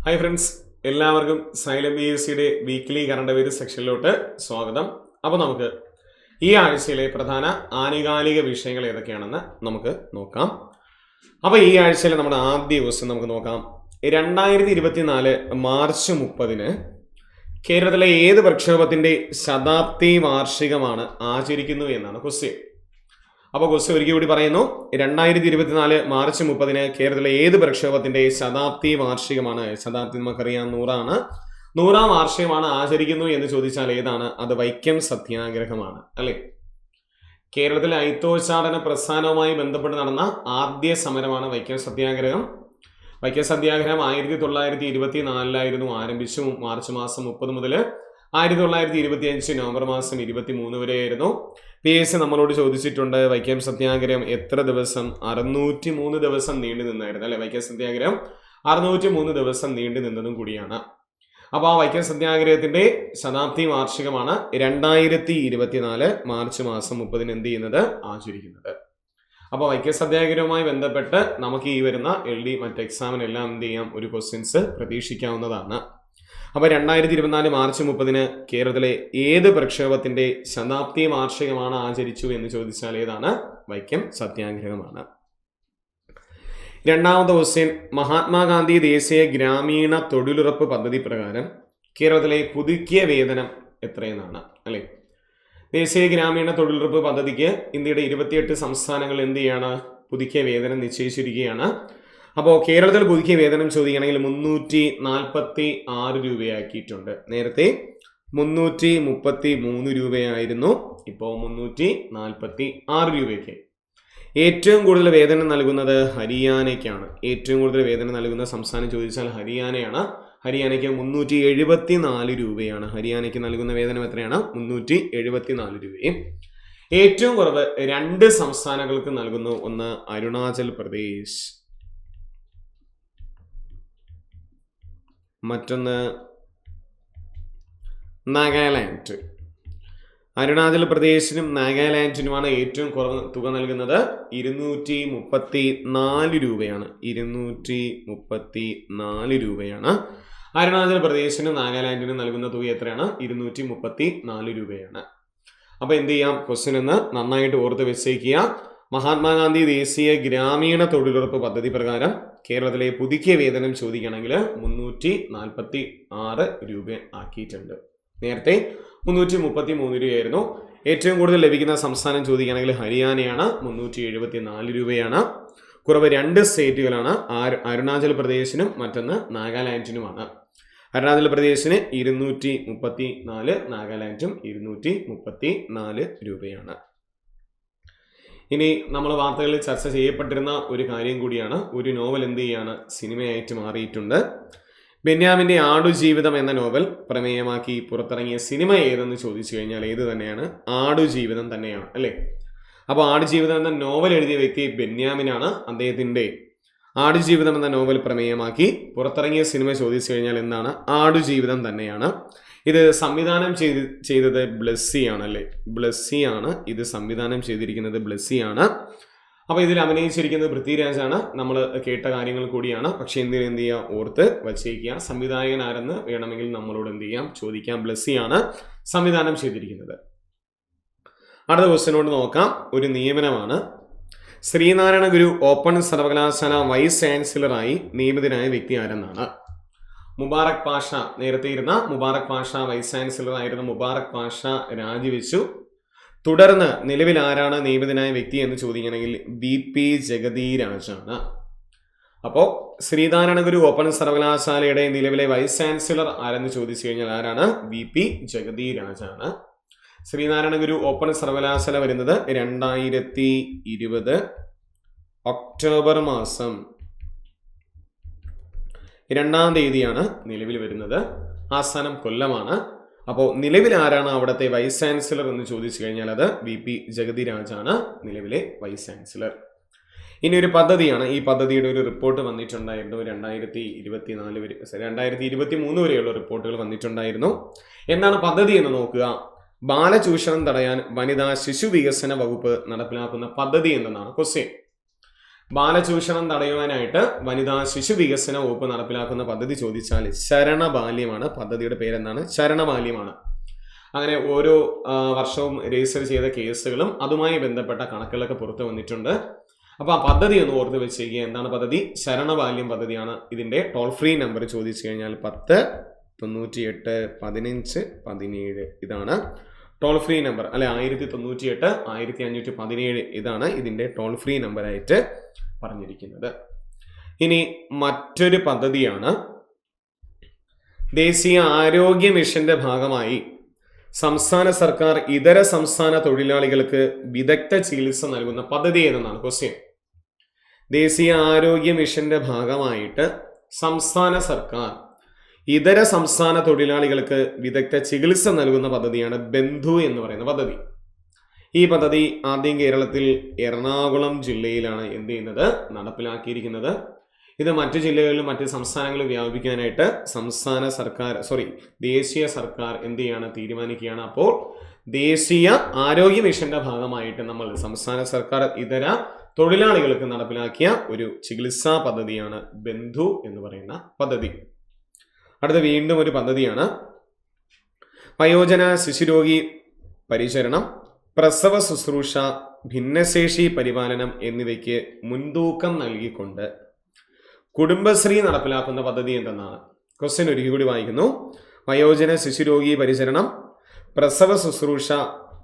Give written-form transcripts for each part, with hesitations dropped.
Hi friends, എല്ലാവർക്കും xylem B S സിയുടെ weekly current affair സെക്ഷനിലോട്ട് സ്വാഗതം. അപ്പോൾ നമുക്ക് ഈ ആഴ്ചയിലെ പ്രധാന ആനുകാലിക വിഷയങ്ങൾ ഏതൊക്കെയാണെന്ന് നമുക്ക് നോക്കാം. അപ്പോൾ ഈ ആഴ്ചയിലെ നമ്മുടെ ആദ്യ ദിവസം നമുക്ക് നോക്കാം. 2024 മാർച്ച് 30 കേരളത്തിലെ ഏത് പ്രക്ഷോഭത്തിന്റെ ശതാബ്ദി വാർഷികമാണ് ആചരിക്കുന്നു എന്നാണ് ക്വസ്റ്റ്യൻ. അപ്പോൾ ക്വസ്റ്റ്യൻ ഒരിക്കൽ കൂടി പറയുന്നു. 2024 മാർച്ച് 30 കേരളത്തിലെ ഏത് പ്രക്ഷോഭത്തിന്റെ ശതാബ്ദി വാർഷികമാണ്? ശതാബ്ദി നമുക്കറിയാം 100 100ാം വാർഷികമാണ് ആചരിക്കുന്നു എന്ന് ചോദിച്ചാൽ ഏതാണ്? അത് വൈക്കം സത്യാഗ്രഹമാണ്, അല്ലെ? കേരളത്തിലെ ഐത്തോച്ചാടന പ്രസ്ഥാനവുമായി ബന്ധപ്പെട്ട് നടന്ന ആദ്യ സമരമാണ് വൈക്കം സത്യാഗ്രഹം. വൈക്കം സത്യാഗ്രഹം 1924 ആരംഭിച്ചു. മാർച്ച് മാസം 30 മുതൽ 1925 നവംബർ മാസം 23 വരെയായിരുന്നു. PSC നമ്മളോട് ചോദിച്ചിട്ടുണ്ട്, വൈക്കം സത്യാഗ്രഹം എത്ര ദിവസം? 603 ദിവസം നീണ്ടു നിന്നായിരുന്നു, അല്ലെ? വൈക്കം സത്യാഗ്രഹം 603 ദിവസം നീണ്ടു നിന്നതും കൂടിയാണ്. അപ്പോൾ ആ വൈക്കം സത്യാഗ്രഹത്തിന്റെ ശതാബ്ദി വാർഷികമാണ് 2024 മാർച്ച് മാസം 30 എന്ത് ചെയ്യുന്നത്? ആചരിക്കുന്നത്. അപ്പോൾ വൈക്കം സത്യാഗ്രഹവുമായി ബന്ധപ്പെട്ട് നമുക്ക് ഈ വരുന്ന LD മറ്റ് എക്സാമിനെല്ലാം എന്ത് ചെയ്യാം? ഒരു ക്വസ്റ്റ്യൻസ് പ്രതീക്ഷിക്കാവുന്നതാണ്. അപ്പോൾ 2024 മാർച്ച് 30 കേരളത്തിലെ ഏത് പ്രക്ഷോഭത്തിന്റെ ശതാബ്ദി വാർഷികമാണ് ആചരിച്ചു എന്ന് ചോദിച്ചാൽ ഏതാണ്? വൈക്കം സത്യാഗ്രഹമാണ്. രണ്ടാമത്തെ ക്വസ്റ്റ്യൻ, മഹാത്മാഗാന്ധി ദേശീയ ഗ്രാമീണ തൊഴിലുറപ്പ് പദ്ധതി പ്രകാരം കേരളത്തിലെ പുതുക്കിയ വേതനം എത്രയെന്നാണ്, അല്ലെ? ദേശീയ ഗ്രാമീണ തൊഴിലുറപ്പ് പദ്ധതിക്ക് ഇന്ത്യയുടെ 28 സംസ്ഥാനങ്ങൾ എന്ത് ചെയ്യാണ്? പുതുക്കിയ വേതനം നിശ്ചയിച്ചിരിക്കുകയാണ്. അപ്പോൾ കേരളത്തിൽ പുതുക്കിയ വേതനം ചോദിക്കുകയാണെങ്കിൽ 346 രൂപയാക്കിയിട്ടുണ്ട്. നേരത്തെ 333 രൂപയായിരുന്നു, ഇപ്പോൾ 346 രൂപയ്ക്ക്. ഏറ്റവും കൂടുതൽ വേതനം നൽകുന്നത് ഹരിയാനയ്ക്കാണ്. ഏറ്റവും കൂടുതൽ വേതനം നൽകുന്ന സംസ്ഥാനം ചോദിച്ചാൽ ഹരിയാനയാണ്. ഹരിയാനയ്ക്ക് 374 രൂപയാണ്. ഹരിയാനയ്ക്ക് നൽകുന്ന വേതനം എത്രയാണ്? 374 രൂപയും. ഏറ്റവും കുറവ് 2 സംസ്ഥാനങ്ങൾക്ക് നൽകുന്നു. ഒന്ന് അരുണാചൽ പ്രദേശ്, മറ്റൊന്ന് നാഗാലാൻഡ്. അരുണാചൽ പ്രദേശിനും നാഗാലാൻഡിനുമാണ് ഏറ്റവും കുറവ് തുക നൽകുന്നത്. 234 രൂപയാണ്. 234 രൂപയാണ്. അരുണാചൽ പ്രദേശിനും നാഗാലാൻഡിനും നൽകുന്ന തുക എത്രയാണ്? 234 രൂപയാണ്. അപ്പോൾ എന്ത് ചെയ്യാം? ക്വസ്റ്റ്യൻ എന്ന് നന്നായിട്ട് ഓർത്ത് വെച്ചേക്കുക. മഹാത്മാഗാന്ധി ദേശീയ ഗ്രാമീണ തൊഴിലുറപ്പ് പദ്ധതി പ്രകാരം കേരളത്തിലെ പുതുക്കിയ വേതനം ചോദിക്കുകയാണെങ്കിൽ 346 രൂപ ആക്കിയിട്ടുണ്ട്. നേരത്തെ 333 രൂപയായിരുന്നു. ഏറ്റവും കൂടുതൽ ലഭിക്കുന്ന സംസ്ഥാനം ചോദിക്കുകയാണെങ്കിൽ ഹരിയാനയാണ്. 374 രൂപയാണ്. കുറവ് 2 സ്റ്റേറ്റുകളാണ്. അരുണാചൽ പ്രദേശിനും മറ്റൊന്ന് നാഗാലാൻഡിനുമാണ്. അരുണാചൽ പ്രദേശിന് 234, നാഗാലാൻഡും 234 രൂപയാണ്. ഇനി നമ്മൾ വാർത്തകളിൽ ചർച്ച ചെയ്യപ്പെട്ടിരുന്ന ഒരു കാര്യം കൂടിയാണ്. ഒരു നോവൽ എന്ത് ചെയ്യാണ്? സിനിമയായിട്ട് മാറിയിട്ടുണ്ട്. ബെന്യാമിന്റെ ആടുജീവിതം എന്ന നോവൽ പ്രമേയമാക്കി പുറത്തിറങ്ങിയ സിനിമ ഏതെന്ന് ചോദിച്ചു കഴിഞ്ഞാൽ ഏത് തന്നെയാണ്? ആടുജീവിതം തന്നെയാണ്, അല്ലേ? അപ്പോൾ ആടുജീവിതം എന്ന നോവൽ എഴുതിയ വ്യക്തി ബെന്യാമിനാണ്. അദ്ദേഹത്തിന്റെ ആടുജീവിതം എന്ന നോവൽ പ്രമേയമാക്കി പുറത്തിറങ്ങിയ സിനിമ ചോദിച്ചു കഴിഞ്ഞാൽ എന്താണ്? ആടുജീവിതം തന്നെയാണ്. ഇത് സംവിധാനം ചെയ്തത് ബ്ലെസ്സിയാണ്, അല്ലേ? ബ്ലെസ്സിയാണ് ഇത് സംവിധാനം ചെയ്തിരിക്കുന്നത്. ബ്ലെസ്സിയാണ്. അപ്പോൾ ഇതിൽ അഭിനയിച്ചിരിക്കുന്നത് പൃഥ്വിരാജാണ്. നമ്മൾ കേട്ട കാര്യങ്ങൾ കൂടിയാണ്. പക്ഷെ എന്ത് ചെയ്യുക? ഓർത്ത് വച്ചേക്കുക. സംവിധായകൻ ആരെന്ന് വേണമെങ്കിൽ നമ്മളോട് എന്ത് ചെയ്യാം? ചോദിക്കാം. ബ്ലെസ്സിയാണ് സംവിധാനം ചെയ്തിരിക്കുന്നത്. അടുത്ത ക്വസ്റ്റ്യനോട് നോക്കാം. ഒരു നിയമനമാണ്. ശ്രീനാരായണ ഗുരു ഓപ്പൺ സർവകലാശാല വൈസ് ചാൻസലറായി നിയമിതനായ വ്യക്തി ആരെന്നാണ്? മുബാറക് പാഷ. നേരത്തെ ഇരുന്ന മുബാറക് പാഷ വൈസ് ചാൻസലർ ആയിരുന്ന മുബാറക് പാഷ രാജിവെച്ചു. തുടർന്ന് നിലവിൽ ആരാണ് നിയമിതനായ വ്യക്തി എന്ന് ചോദിക്കുകയാണെങ്കിൽ BP ജഗതി രാജാണ്. അപ്പോൾ ശ്രീനാരായണ ഗുരു ഓപ്പൺ സർവകലാശാലയുടെ നിലവിലെ വൈസ് ചാൻസലർ ആരെന്ന് ചോദിച്ചു കഴിഞ്ഞാൽ ആരാണ്? BP ജഗതി രാജാണ്. ശ്രീനാരായണ ഗുരു ഓപ്പൺ സർവകലാശാല വരുന്നത് 2020 ഒക്ടോബർ മാസം 2-ാം തീയതിയാണ് നിലവിൽ വരുന്നത്. ആസ്ഥാനം കൊല്ലമാണ്. അപ്പോൾ നിലവിൽ ആരാണ് അവിടുത്തെ വൈസ് ചാൻസലർ എന്ന് ചോദിച്ചു കഴിഞ്ഞാൽ അത് BP ജഗതി രാജാണ് നിലവിലെ വൈസ് ചാൻസലർ. ഇനി ഒരു പദ്ധതിയാണ്. ഈ പദ്ധതിയുടെ ഒരു റിപ്പോർട്ട് വന്നിട്ടുണ്ടായിരുന്നു. 2023 വരെയുള്ള റിപ്പോർട്ടുകൾ വന്നിട്ടുണ്ടായിരുന്നു. എന്താണ് പദ്ധതി എന്ന് നോക്കുക. ബാലചൂഷണം തടയാൻ വനിതാ ശിശു വികസന വകുപ്പ് നടപ്പിലാക്കുന്ന പദ്ധതി എന്തെന്നാണ് ക്വസ്റ്റ്യൻ. ബാലചൂഷണം തടയുവാനായിട്ട് വനിതാ ശിശു വികസന വകുപ്പ് നടപ്പിലാക്കുന്ന പദ്ധതി ചോദിച്ചാൽ ശരണബാല്യമാണ്. പദ്ധതിയുടെ പേരെന്താണ്? ശരണബാല്യമാണ്. അങ്ങനെ ഓരോ വർഷവും രജിസ്റ്റർ ചെയ്ത കേസുകളും അതുമായി ബന്ധപ്പെട്ട കണക്കുകളൊക്കെ പുറത്തു വന്നിട്ടുണ്ട്. അപ്പോൾ ആ പദ്ധതി ഒന്ന് ഓർത്ത് വെച്ചേക്കുക. എന്താണ് പദ്ധതി? ശരണബാല്യം പദ്ധതിയാണ്. ഇതിന്റെ ടോൾ ഫ്രീ നമ്പർ ചോദിച്ചു കഴിഞ്ഞാൽ 10 98 15 17. ഇതാണ് ടോൾ ഫ്രീ നമ്പർ അല്ലെ. 1098 1517 ഇതാണ് ഇതിന്റെ ടോൾ ഫ്രീ നമ്പറായിട്ട് പറഞ്ഞിരിക്കുന്നത്. ഇനി മറ്റൊരു പദ്ധതിയാണ് ദേശീയ ആരോഗ്യ മിഷന്റെ ഭാഗമായി സംസ്ഥാന സർക്കാർ ഇതര സംസ്ഥാന തൊഴിലാളികൾക്ക് വിദഗ്ധ ചികിത്സ നൽകുന്ന പദ്ധതി ഏതെന്നാണ് ക്വസ്റ്റ്യൻ. ദേശീയ ആരോഗ്യ മിഷന്റെ ഭാഗമായിട്ട് സംസ്ഥാന സർക്കാർ ഇതര സംസ്ഥാന തൊഴിലാളികൾക്ക് വിദഗ്ധ ചികിത്സ നൽകുന്ന പദ്ധതിയാണ് ബന്ധു എന്ന് പറയുന്ന പദ്ധതി. ഈ പദ്ധതി ആദ്യം കേരളത്തിൽ എറണാകുളം ജില്ലയിലാണ് എന്ത് ചെയ്യുന്നത്? നടപ്പിലാക്കിയിരിക്കുന്നത്. ഇത് മറ്റു ജില്ലകളിലും മറ്റ് സംസ്ഥാനങ്ങളിലും വ്യാപിപ്പിക്കാനായിട്ട് ദേശീയ സർക്കാർ എന്ത് ചെയ്യാണ്? തീരുമാനിക്കുകയാണ്. അപ്പോൾ ദേശീയ ആരോഗ്യ മിഷന്റെ ഭാഗമായിട്ട് നമ്മൾ സംസ്ഥാന സർക്കാർ ഇതര തൊഴിലാളികൾക്ക് നടപ്പിലാക്കിയ ഒരു ചികിത്സാ പദ്ധതിയാണ് ബന്ധു എന്ന് പറയുന്ന പദ്ധതി. അടുത്ത വീണ്ടും ഒരു പദ്ധതിയാണ് വയോജന ശിശുരോഗി പരിചരണം, പ്രസവ ശുശ്രൂഷ, ഭിന്നശേഷി പരിപാലനം എന്നിവയ്ക്ക് മുൻതൂക്കം നൽകിക്കൊണ്ട് കുടുംബശ്രീ നടപ്പിലാക്കുന്ന പദ്ധതി എന്തെന്നാണ് ക്വസ്റ്റ്യൻ. ഒരിക്കൽ കൂടി വായിക്കുന്നു. വയോജന ശിശുരോഗി പരിചരണം, പ്രസവ ശുശ്രൂഷ,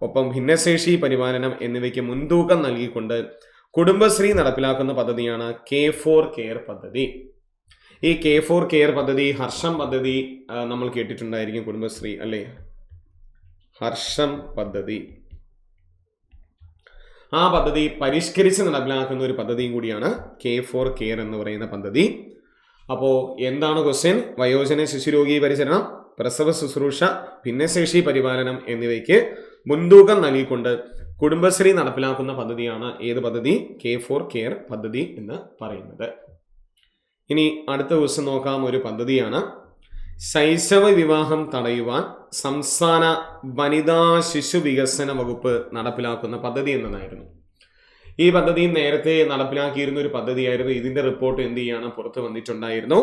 ഒപ്പം ഭിന്നശേഷി പരിപാലനം എന്നിവയ്ക്ക് മുൻതൂക്കം നൽകിക്കൊണ്ട് കുടുംബശ്രീ നടപ്പിലാക്കുന്ന പദ്ധതിയാണ് K4 കെയർ പദ്ധതി. ഈ K4 കെയർ പദ്ധതി, ഹർഷം പദ്ധതി നമ്മൾ കേട്ടിട്ടുണ്ടായിരിക്കും. കുടുംബശ്രീ അല്ലേ, ഹർഷം പദ്ധതി. ആ പദ്ധതി പരിഷ്കരിച്ച് നടപ്പിലാക്കുന്ന ഒരു പദ്ധതിയും കൂടിയാണ് K4 കെയർ എന്ന് പറയുന്ന പദ്ധതി. അപ്പോൾ എന്താണ് ക്വസ്റ്റ്യൻ? വയോജന ശിശുരോഗി പരിചരണം, പ്രസവ ശുശ്രൂഷ, ഭിന്നശേഷി പരിപാലനം എന്നിവയ്ക്ക് മുൻതൂക്കം നൽകിക്കൊണ്ട് കുടുംബശ്രീ നടപ്പിലാക്കുന്ന പദ്ധതിയാണ് ഏത് പദ്ധതി? K4 കെയർ പദ്ധതി എന്ന് പറയുന്നത്. ഇനി അടുത്ത ദിവസം നോക്കാം ഒരു പദ്ധതിയാണ് ശൈശവ വിവാഹം തടയുവാൻ സംസ്ഥാന വനിതാ ശിശു വികസന വകുപ്പ് നടപ്പിലാക്കുന്ന പദ്ധതി എന്നതായിരുന്നു. ഈ പദ്ധതി നേരത്തെ നടപ്പിലാക്കിയിരുന്ന ഒരു പദ്ധതിയായിരുന്നു. ഇതിന്റെ റിപ്പോർട്ട് എന്ത് ചെയ്യാണ്? പുറത്തു വന്നിട്ടുണ്ടായിരുന്നു.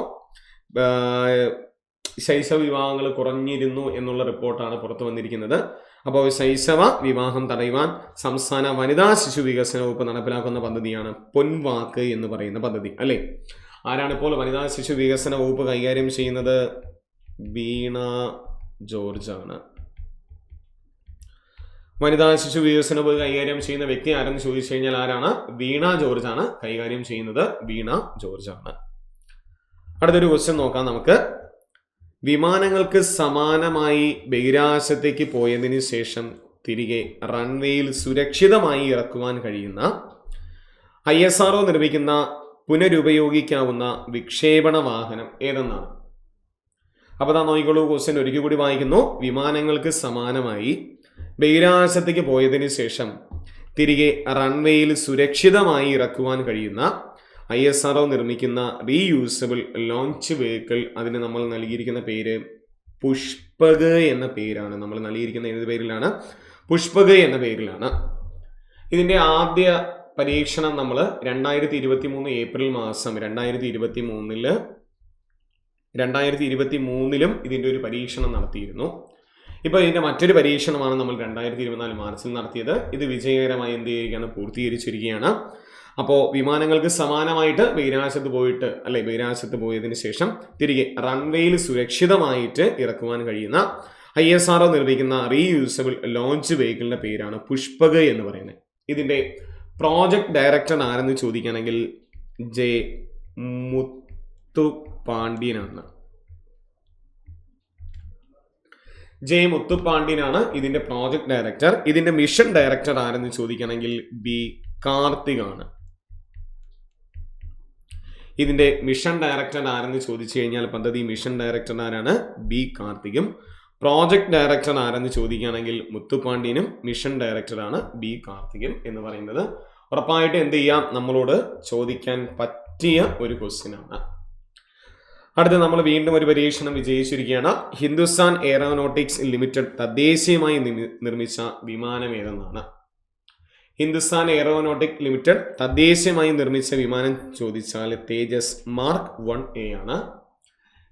ശൈശവ വിവാഹങ്ങൾ കുറഞ്ഞിരുന്നു എന്നുള്ള റിപ്പോർട്ടാണ് പുറത്തു വന്നിരിക്കുന്നത്. അപ്പോൾ ശൈശവ വിവാഹം തടയുവാൻ സംസ്ഥാന വനിതാ ശിശു വികസന വകുപ്പ് നടപ്പിലാക്കുന്ന പദ്ധതിയാണ് പൊൻവാക്ക് എന്ന് പറയുന്ന പദ്ധതി അല്ലേ. ആരാണ് ഇപ്പോൾ വനിതാ ശിശു വികസന വകുപ്പ് കൈകാര്യം ചെയ്യുന്നത്? വീണ ജോർജ് ആണ്. വനിതാ ശിശു വികസന വകുപ്പ് കൈകാര്യം ചെയ്യുന്ന വ്യക്തി ആരെന്ന് ചോദിച്ചു കഴിഞ്ഞാൽ ആരാണ്? വീണ ജോർജ് ആണ് കൈകാര്യം ചെയ്യുന്നത്. വീണ ജോർജ് ആണ്. അടുത്തൊരു ക്വസ്റ്റ്യൻ നോക്കാം നമുക്ക്. വിമാനങ്ങൾക്ക് സമാനമായി ബഹിരാകാശത്തേക്ക് പോയതിനു ശേഷം തിരികെ റൺവേയിൽ സുരക്ഷിതമായി ഇറക്കുവാൻ കഴിയുന്ന ISRO നിർമ്മിക്കുന്ന പുനരുപയോഗിക്കാവുന്ന വിക്ഷേപണ വാഹനം ഏതെന്നാണ്? അപ്പോൾ നോക്കിക്കോളൂ, ക്വസ്റ്റ്യൻ ഒരിക്കൽ കൂടി വായിക്കുന്നു. വിമാനങ്ങൾക്ക് സമാനമായി ബഹിരാകാശത്തേക്ക് പോയതിനു ശേഷം തിരികെ റൺവേയിൽ സുരക്ഷിതമായി ഇറക്കുവാൻ കഴിയുന്ന ISRO നിർമ്മിക്കുന്ന റീയൂസബിൾ ലോഞ്ച് വെഹിക്കിൾ, അതിന് നമ്മൾ നൽകിയിരിക്കുന്ന പേര് പുഷ്പക് എന്ന പേരാണ്. നമ്മൾ നൽകിയിരിക്കുന്ന ഏത് പേരിലാണ്? പുഷ്പക് എന്ന പേരിലാണ്. ഇതിന്റെ ആദ്യ പരീക്ഷണം നമ്മൾ 2023 ഏപ്രിൽ മാസം 2023 ഇതിന്റെ ഒരു പരീക്ഷണം നടത്തിയിരുന്നു. ഇപ്പോൾ ഇതിന്റെ മറ്റൊരു പരീക്ഷണമാണ് നമ്മൾ 2024 മാർച്ചിൽ നടത്തിയത്. ഇത് വിജയകരമായി എന്ത് ചെയ്യുകയാണ്? പൂർത്തീകരിച്ചിരിക്കുകയാണ്. അപ്പോൾ വിമാനങ്ങൾക്ക് സമാനമായിട്ട് ബഹിരാകാശത്ത് പോയതിനു ശേഷം തിരികെ റൺവേയിൽ സുരക്ഷിതമായിട്ട് ഇറക്കുവാൻ കഴിയുന്ന ISRO നിർമ്മിക്കുന്ന റീയൂസബിൾ ലോഞ്ച് വെഹിക്കിളിന്റെ പേരാണ് പുഷ്പക് എന്ന് പറയുന്നത്. ഇതിന്റെ പ്രോജക്ട് ഡയറക്ടർ ആരെന്ന് ചോദിക്കുകയാണെങ്കിൽ ജെ മുത്തുപാണ്ഡ്യനാണ്. ഇതിന്റെ പ്രോജക്ട് ഡയറക്ടർ. ഇതിന്റെ മിഷൻ ഡയറക്ടർ ആരെന്ന് ചോദിക്കുകയാണെങ്കിൽ ബി കാർത്തിക് ആണ്. ഇതിന്റെ മിഷൻ ഡയറക്ടർ ആരെന്ന് ചോദിച്ചു കഴിഞ്ഞാൽ പദ്ധതി മിഷൻ ഡയറക്ടർ ആരാണ്? ബി കാർത്തികും. പ്രോജക്ട് ഡയറക്ടർ ആരെന്ന് ചോദിക്കുകയാണെങ്കിൽ മുത്തുപാണ്ഡ്യനും. മിഷൻ ഡയറക്ടറാണ് ബി കാർത്തികൻ എന്ന് പറയുന്നത്. ഉറപ്പായിട്ട് എന്ത് ചെയ്യാം? നമ്മളോട് ചോദിക്കാൻ പറ്റിയ ഒരു ക്വസ്റ്റ്യൻ ആണ്. അടുത്ത നമ്മൾ വീണ്ടും ഒരു പരീക്ഷണം വിജയിച്ചിരിക്കുകയാണ്. ഹിന്ദുസ്ഥാൻ എയറോനോട്ടിക്സ് ലിമിറ്റഡ് തദ്ദേശീയമായി നിർമ്മിച്ച വിമാനം ഏതെന്നാണ്? ഹിന്ദുസ്ഥാൻ എയറോനോട്ടിക് ലിമിറ്റഡ് തദ്ദേശീയമായി നിർമ്മിച്ച വിമാനം ചോദിച്ചാൽ തേജസ് മാർക്ക് 1A ആണ്.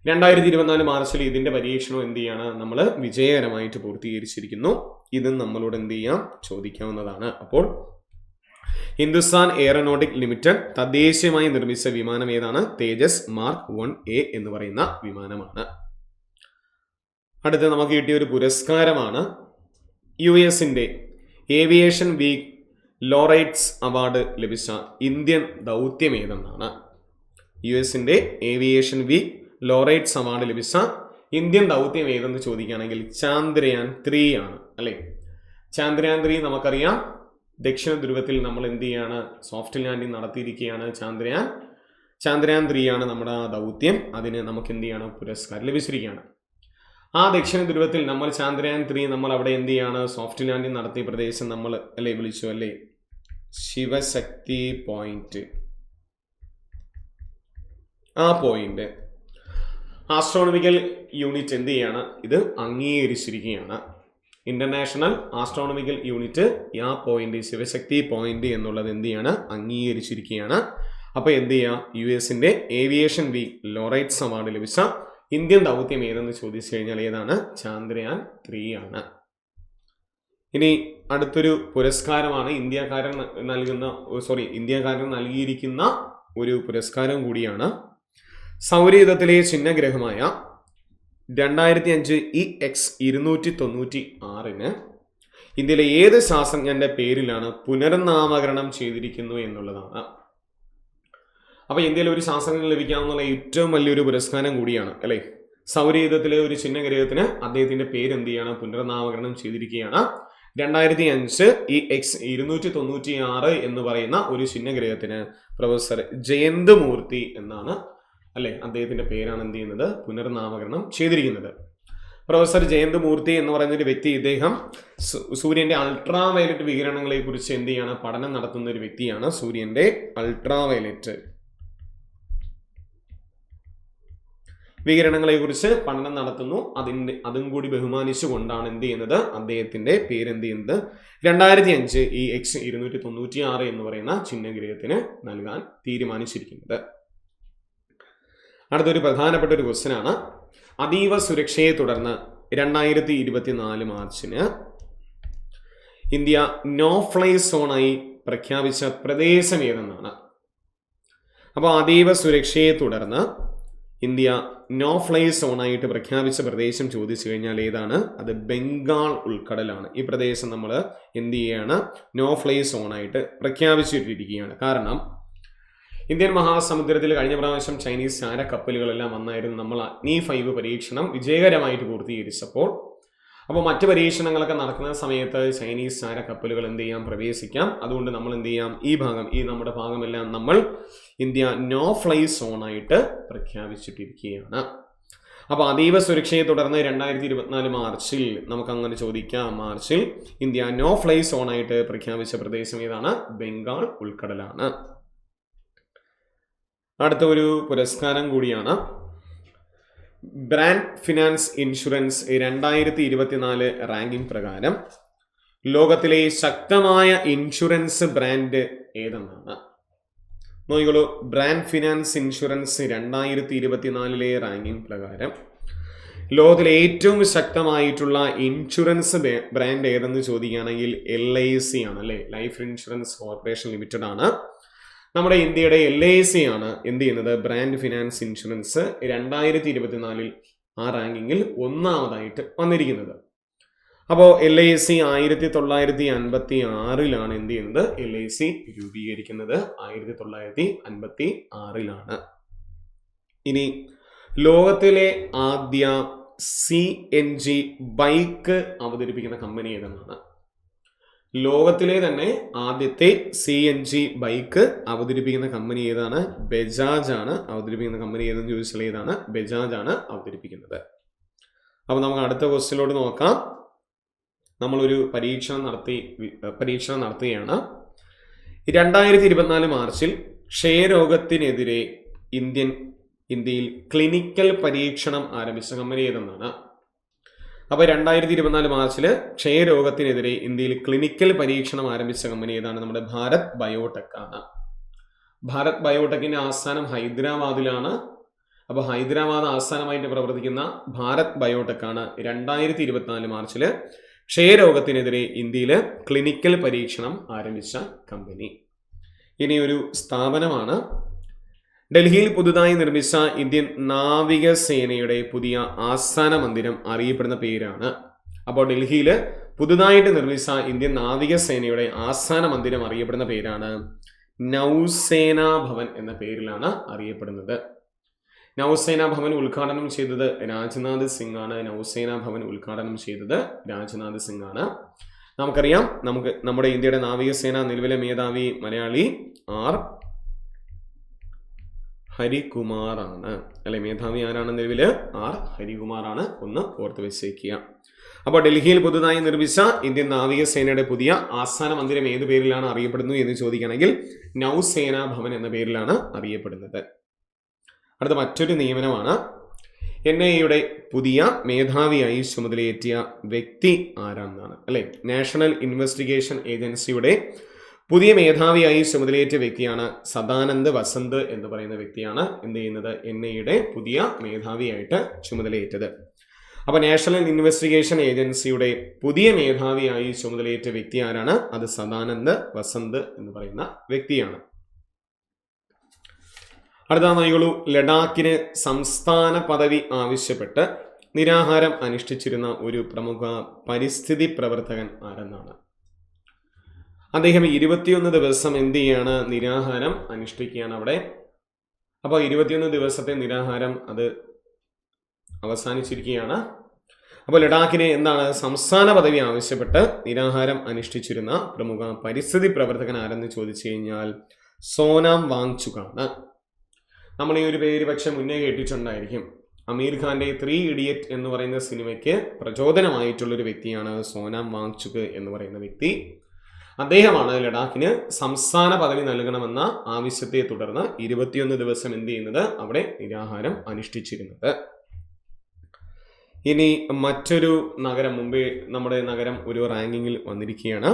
2024 മാർച്ചിൽ ഇതിന്റെ പരീക്ഷണം എന്ത് ചെയ്യാണ് നമ്മൾ വിജയകരമായിട്ട് പൂർത്തീകരിച്ചിരിക്കുന്നു. ഇതും നമ്മളോട് എന്ത് ചെയ്യാം ചോദിക്കാവുന്നതാണ്. അപ്പോൾ ഹിന്ദുസ്ഥാൻ എയറോനോട്ടിക് ലിമിറ്റഡ് തദ്ദേശീയമായി നിർമ്മിച്ച വിമാനം ഏതാണ്? തേജസ് മാർക്ക് 1A എന്ന് പറയുന്ന വിമാനമാണ്. അടുത്ത് നമുക്ക് കിട്ടിയ ഒരു പുരസ്കാരമാണ് US-ന്റെ ഏവിയേഷൻ വീക്ക് ലോറൈറ്റ്സ് അവാർഡ് ലഭിച്ച ഇന്ത്യൻ ദൗത്യം ഏതെന്നാണ്. US-ന്റെ ഏവിയേഷൻ വീക്ക് ലോറൈറ്റ്സ് അവാർഡ് ലഭിച്ച ഇന്ത്യൻ ദൗത്യം ഏതെന്ന് ചോദിക്കുകയാണെങ്കിൽ ചാന്ദ്രയാൻ 3 ആണ് അല്ലേ. ചാന്ദ്രയാൻ 3 നമുക്കറിയാം ദക്ഷിണ ധ്രുവത്തിൽ നമ്മൾ എന്ത് ചെയ്യാണ് സോഫ്റ്റ് ലാൻഡിംഗ് നടത്തിയിരിക്കുകയാണ്. ചാന്ദ്രയാൻ 3 ആണ് നമ്മുടെ ദൗത്യം. അതിന് നമുക്ക് എന്ത് ചെയ്യണം പുരസ്കാരം ലഭിച്ചിരിക്കുകയാണ്. ആ ദക്ഷിണ ധ്രുവത്തിൽ നമ്മൾ ചാന്ദ്രയാൻ 3 നമ്മൾ അവിടെ എന്ത് ചെയ്യാണ് സോഫ്റ്റ് ലാൻഡിംഗ് നടത്തിയ പ്രദേശം നമ്മൾ അല്ലേ വിളിച്ചു അല്ലേ ശിവശക്തി പോയിന്റ്. ആ പോയിന്റ് ആസ്ട്രോണമിക്കൽ യൂണിറ്റ് എന്ത് ചെയ്യാണ് ഇത് അംഗീകരിച്ചിരിക്കുകയാണ്. ഇന്റർനാഷണൽ ആസ്ട്രോണമിക്കൽ യൂണിറ്റ് ആ പോയിന്റ് ശിവശക്തി പോയിന്റ് എന്നുള്ളത് എന്ത് ചെയ്യാണ് അംഗീകരിച്ചിരിക്കുകയാണ്. അപ്പോൾ എന്ത് ചെയ്യുക US-ന്റെ ഏവിയേഷൻ വീക്ക് ലോറൈറ്റ്സ് അവാർഡ് ലഭിച്ച ഇന്ത്യൻ ദൗത്യം ഏതെന്ന് ചോദിച്ചു കഴിഞ്ഞാൽ ഏതാണ്? ചാന്ദ്രയാൻ 3 ആണ്. ഇനി അടുത്തൊരു പുരസ്കാരമാണ് ഇന്ത്യക്കാരൻ നൽകിയിരിക്കുന്ന ഒരു പുരസ്കാരം കൂടിയാണ്. സൗരയൂഥത്തിലെ ചിഹ്നഗ്രഹമായ 2005 EX-296 ഇന്ത്യയിലെ ഏത് ശാസ്ത്രജ്ഞന്റെ പേരിലാണ് പുനർനാമകരണം ചെയ്തിരിക്കുന്നു എന്നുള്ളതാണ്. അപ്പൊ ഇന്ത്യയിലെ ഒരു ശാസ്ത്രജ്ഞന് ലഭിക്കാവുന്ന ഏറ്റവും വലിയൊരു പുരസ്കാരം കൂടിയാണ് അല്ലെ. സൗരയൂഥത്തിലെ ഒരു ചിഹ്നഗ്രഹത്തിന് അദ്ദേഹത്തിന്റെ പേര് എന്ത് ചെയ്യാണ് പുനർനാമകരണം ചെയ്തിരിക്കുകയാണ്. 2005 EX-296 എന്ന് പറയുന്ന ഒരു ചിഹ്നഗ്രഹത്തിന് പ്രൊഫസർ ജയന്ത് മൂർത്തി എന്നാണ് അല്ലെ അദ്ദേഹത്തിന്റെ പേരാണ് എന്ത് ചെയ്യുന്നത് പുനർനാമകരണം ചെയ്തിരിക്കുന്നത്. പ്രൊഫസർ ജയന്ത് മൂർത്തി എന്ന് പറയുന്ന ഒരു വ്യക്തി ഇദ്ദേഹം സൂര്യന്റെ അൾട്രാ വയലറ്റ് വികിരണങ്ങളെ കുറിച്ച് എന്ത് ചെയ്യാണ് പഠനം നടത്തുന്ന ഒരു വ്യക്തിയാണ്. സൂര്യന്റെ അൾട്രാ വയലറ്റ് വികിരണങ്ങളെ കുറിച്ച് പഠനം നടത്തുന്നു. അതും കൂടി ബഹുമാനിച്ചുകൊണ്ടാണ് എന്ത് ചെയ്യുന്നത് അദ്ദേഹത്തിന്റെ പേര് എന്ത് ചെയ്യുന്നത് 2005 EX-296 എന്ന് പറയുന്ന ചിഹ്നഗ്രഹത്തിന് നൽകാൻ തീരുമാനിച്ചിരിക്കുന്നത്. അടുത്തൊരു പ്രധാനപ്പെട്ട ഒരു ക്വസ്റ്റ്യൻ ആണ്. അതീവ സുരക്ഷയെ തുടർന്ന് 2024 മാർച്ചിന് ഇന്ത്യ നോ ഫ്ലൈ സോണായി പ്രഖ്യാപിച്ച പ്രദേശം ഏതെന്നാണ്. അപ്പോൾ അതീവ സുരക്ഷയെ തുടർന്ന് ഇന്ത്യ നോ ഫ്ലൈ സോണായിട്ട് പ്രഖ്യാപിച്ച പ്രദേശം ചോദിച്ചു കഴിഞ്ഞാൽ ഏതാണ്? അത് ബംഗാൾ ഉൾക്കടലാണ്. ഈ പ്രദേശം നമ്മൾ എന്ത് ചെയ്യുകയാണ് നോ ഫ്ലൈ സോണായിട്ട് പ്രഖ്യാപിച്ചിട്ടിരിക്കുകയാണ്. കാരണം ഇന്ത്യൻ മഹാസമുദ്രത്തിൽ കഴിഞ്ഞ പ്രാവശ്യം ചൈനീസ് ചാരക്കപ്പലുകളെല്ലാം വന്നായിരുന്നു. നമ്മൾ അഗ്നി 5 പരീക്ഷണം വിജയകരമായിട്ട് പൂർത്തീകരിച്ചപ്പോൾ അപ്പോൾ മറ്റ് പരീക്ഷണങ്ങളൊക്കെ നടക്കുന്ന സമയത്ത് ചൈനീസ് ചാരക്കപ്പലുകൾ എന്ത് ചെയ്യാം പ്രവേശിക്കാം. അതുകൊണ്ട് നമ്മൾ എന്ത് ചെയ്യാം ഈ നമ്മുടെ ഭാഗമെല്ലാം നമ്മൾ ഇന്ത്യ നോ ഫ്ലൈ സോണായിട്ട് പ്രഖ്യാപിച്ചിട്ടിരിക്കുകയാണ്. അപ്പോൾ അതീവ സുരക്ഷയെ തുടർന്ന് 2024 മാർച്ചിൽ നമുക്ക് അങ്ങനെ ചോദിക്കാം. മാർച്ചിൽ ഇന്ത്യ നോ ഫ്ലൈ സോണായിട്ട് പ്രഖ്യാപിച്ച പ്രദേശം ഏതാണ്? ബംഗാൾ ഉൾക്കടലാണ്. അടുത്ത ഒരു പുരസ്കാരം കൂടിയാണ്. ബ്രാൻഡ് ഫിനാൻസ് ഇൻഷുറൻസ് 2024 റാങ്കിംഗ് പ്രകാരം ലോകത്തിലെ ശക്തമായ ഇൻഷുറൻസ് ബ്രാൻഡ് ഏതെന്നാണ്. നോക്കിക്കോളൂ, ബ്രാൻഡ് ഫിനാൻസ് ഇൻഷുറൻസ് 2024 റാങ്കിംഗ് പ്രകാരം ലോകത്തിലെ ഏറ്റവും ശക്തമായിട്ടുള്ള ഇൻഷുറൻസ് ബ്രാൻഡ് ഏതെന്ന് ചോദിക്കുകയാണെങ്കിൽ LIC ആണ് അല്ലേ. ലൈഫ് ഇൻഷുറൻസ് കോർപ്പറേഷൻ ലിമിറ്റഡ് ആണ്. നമ്മുടെ ഇന്ത്യയുടെ LIC ആണ് എന്ത് ചെയ്യുന്നത് ബ്രാൻഡ് ഫിനാൻസ് ഇൻഷുറൻസ് 2024 ആ റാങ്കിങ്ങിൽ ഒന്നാമതായിട്ട് വന്നിരിക്കുന്നത്. അപ്പോൾ LIC 1956 എന്ത് ചെയ്യുന്നത് LIC രൂപീകരിക്കുന്നത് 1956. ഇനി ലോകത്തിലെ ആദ്യ CNG ബൈക്ക് അവതരിപ്പിക്കുന്ന കമ്പനി ഏതെന്നാണ്. ലോകത്തിലെ തന്നെ ആദ്യത്തെ CNG ബൈക്ക് അവതരിപ്പിക്കുന്ന കമ്പനി ഏതാണ്? ബജാജ് ആണ് അവതരിപ്പിക്കുന്ന കമ്പനി ഏതെന്ന് ചോദിച്ചാൽ ഏതാണ്? ബജാജ് ആണ് അവതരിപ്പിക്കുന്നത്. അപ്പോൾ നമുക്ക് അടുത്ത ക്വസ്റ്റ്യനിലോട്ട് നോക്കാം. നമ്മളൊരു പരീക്ഷണം നടത്തുകയാണ്. 2024 മാർച്ചിൽ ക്ഷയരോഗത്തിനെതിരെ ഇന്ത്യയിൽ ക്ലിനിക്കൽ പരീക്ഷണം ആരംഭിച്ച കമ്പനി ഏതെന്നാണ്. അപ്പോൾ 2024 മാർച്ചിൽ ക്ഷയരോഗത്തിനെതിരെ ഇന്ത്യയിൽ ക്ലിനിക്കൽ പരീക്ഷണം ആരംഭിച്ച കമ്പനി ഏതാണ്? നമ്മുടെ ഭാരത് ബയോടെക് ആണ്. ഭാരത് ബയോടെക്കിന്റെ ആസ്ഥാനം ഹൈദരാബാദിലാണ്. അപ്പോൾ ഹൈദരാബാദ് ആസ്ഥാനമായിട്ട് പ്രവർത്തിക്കുന്ന ഭാരത് ബയോടെക് ആണ് 2024 മാർച്ചിൽ ക്ഷയരോഗത്തിനെതിരെ ഇന്ത്യയിൽ ക്ലിനിക്കൽ പരീക്ഷണം ആരംഭിച്ച കമ്പനി. ഇനി ഒരു സ്ഥാപനമാണ്. ഡൽഹിയിൽ പുതുതായി നിർമ്മിച്ച ഇന്ത്യൻ നാവികസേനയുടെ പുതിയ ആസ്ഥാന മന്ദിരം അറിയപ്പെടുന്ന പേരാണ്. അപ്പോൾ ഡൽഹിയിൽ പുതുതായിട്ട് നിർമ്മിച്ച ഇന്ത്യൻ നാവികസേനയുടെ ആസ്ഥാന മന്ദിരം അറിയപ്പെടുന്ന പേരാണ് നൗസേന ഭവൻ എന്ന പേരിലാണ് അറിയപ്പെടുന്നത്. നൗസേന ഭവൻ ഉദ്ഘാടനം ചെയ്തത് രാജ്നാഥ് സിംഗ് ആണ്. നൗസേന ഭവൻ ഉദ്ഘാടനം ചെയ്തത് രാജ്നാഥ് സിംഗ് ആണ്. നമുക്കറിയാം, നമ്മുടെ ഇന്ത്യയുടെ നാവികസേന നിലവിലെ മേധാവി മലയാളി ആർ ഹരികുമാർ ആണ് അല്ലെ. മേധാവി ആരാണ് നിലവിൽ? ആർ ഹരികുമാർ ആണ്. ഒന്ന് ഓർത്ത് വെച്ചേക്കുക. അപ്പോൾ ഡൽഹിയിൽ പുതുതായി നിർമ്മിച്ച ഇന്ത്യൻ നാവികസേനയുടെ പുതിയ ആസ്ഥാന മന്ദിരം ഏത് പേരിലാണ് അറിയപ്പെടുന്നു എന്ന് ചോദിക്കുകയാണെങ്കിൽ നൗസേന ഭവൻ എന്ന പേരിലാണ് അറിയപ്പെടുന്നത്. അടുത്ത മറ്റൊരു നിയമനമാണ്. NIA പുതിയ മേധാവിയായി ചുമതലയേറ്റിയ വ്യക്തി ആരാണെന്നാണ് അല്ലെ. നാഷണൽ ഇൻവെസ്റ്റിഗേഷൻ ഏജൻസിയുടെ പുതിയ മേധാവിയായി ചുമതലയേറ്റ വ്യക്തിയാണ് സദാനന്ദ് വസന്ത് എന്ന് പറയുന്ന വ്യക്തിയാണ് എന്ത് ചെയ്യുന്നത്? NIA പുതിയ മേധാവിയായിട്ട് ചുമതലയേറ്റത്. അപ്പോൾ നാഷണൽ ഇൻവെസ്റ്റിഗേഷൻ ഏജൻസിയുടെ പുതിയ മേധാവിയായി ചുമതലയേറ്റ വ്യക്തി ആരാണ്? അത് സദാനന്ദ് വസന്ത് എന്ന് പറയുന്ന വ്യക്തിയാണ്. അടുത്ത നോക്കിക്കോളൂ. ലഡാക്കിന് സംസ്ഥാന പദവി ആവശ്യപ്പെട്ട് നിരാഹാരം അനുഷ്ഠിച്ചിരുന്ന ഒരു പ്രമുഖ പരിസ്ഥിതി പ്രവർത്തകൻ ആരെന്നാണ്? അദ്ദേഹം 21 ദിവസം എന്ത് ചെയ്യാണ്? നിരാഹാരം അനുഷ്ഠിക്കുകയാണ് അവിടെ. അപ്പോൾ 21 ദിവസത്തെ നിരാഹാരം അത് അവസാനിച്ചിരിക്കുകയാണ്. അപ്പോൾ ലഡാക്കിന് എന്താണ്? സംസ്ഥാന പദവി ആവശ്യപ്പെട്ട് നിരാഹാരം അനുഷ്ഠിച്ചിരുന്ന പ്രമുഖ പരിസ്ഥിതി പ്രവർത്തകൻ ആരെന്ന് ചോദിച്ചു കഴിഞ്ഞാൽ സോനാം വാങ്ചുക്കാണ്. നമ്മൾ ഈ ഒരു പേര് പക്ഷെ മുന്നേ കേട്ടിട്ടുണ്ടായിരിക്കും. അമീർ ഖാന്റെ 3 ഇഡിയറ്റ് എന്ന് പറയുന്ന സിനിമയ്ക്ക് പ്രചോദനമായിട്ടുള്ളൊരു വ്യക്തിയാണ് സോനാം വാങ്ചുക് എന്ന് പറയുന്ന വ്യക്തി. അദ്ദേഹമാണ് ലഡാക്കിന് സംസ്ഥാന പദവി നൽകണമെന്ന ആവശ്യത്തെ തുടർന്ന് 21 ദിവസം എന്ത് ചെയ്യുന്നത്? അവിടെ നിരാഹാരം അനുഷ്ഠിച്ചിരുന്നത്. ഇനി മറ്റൊരു നഗരം, മുമ്പേ നമ്മുടെ നഗരം ഒരു റാങ്കിങ്ങിൽ വന്നിരിക്കുകയാണ്.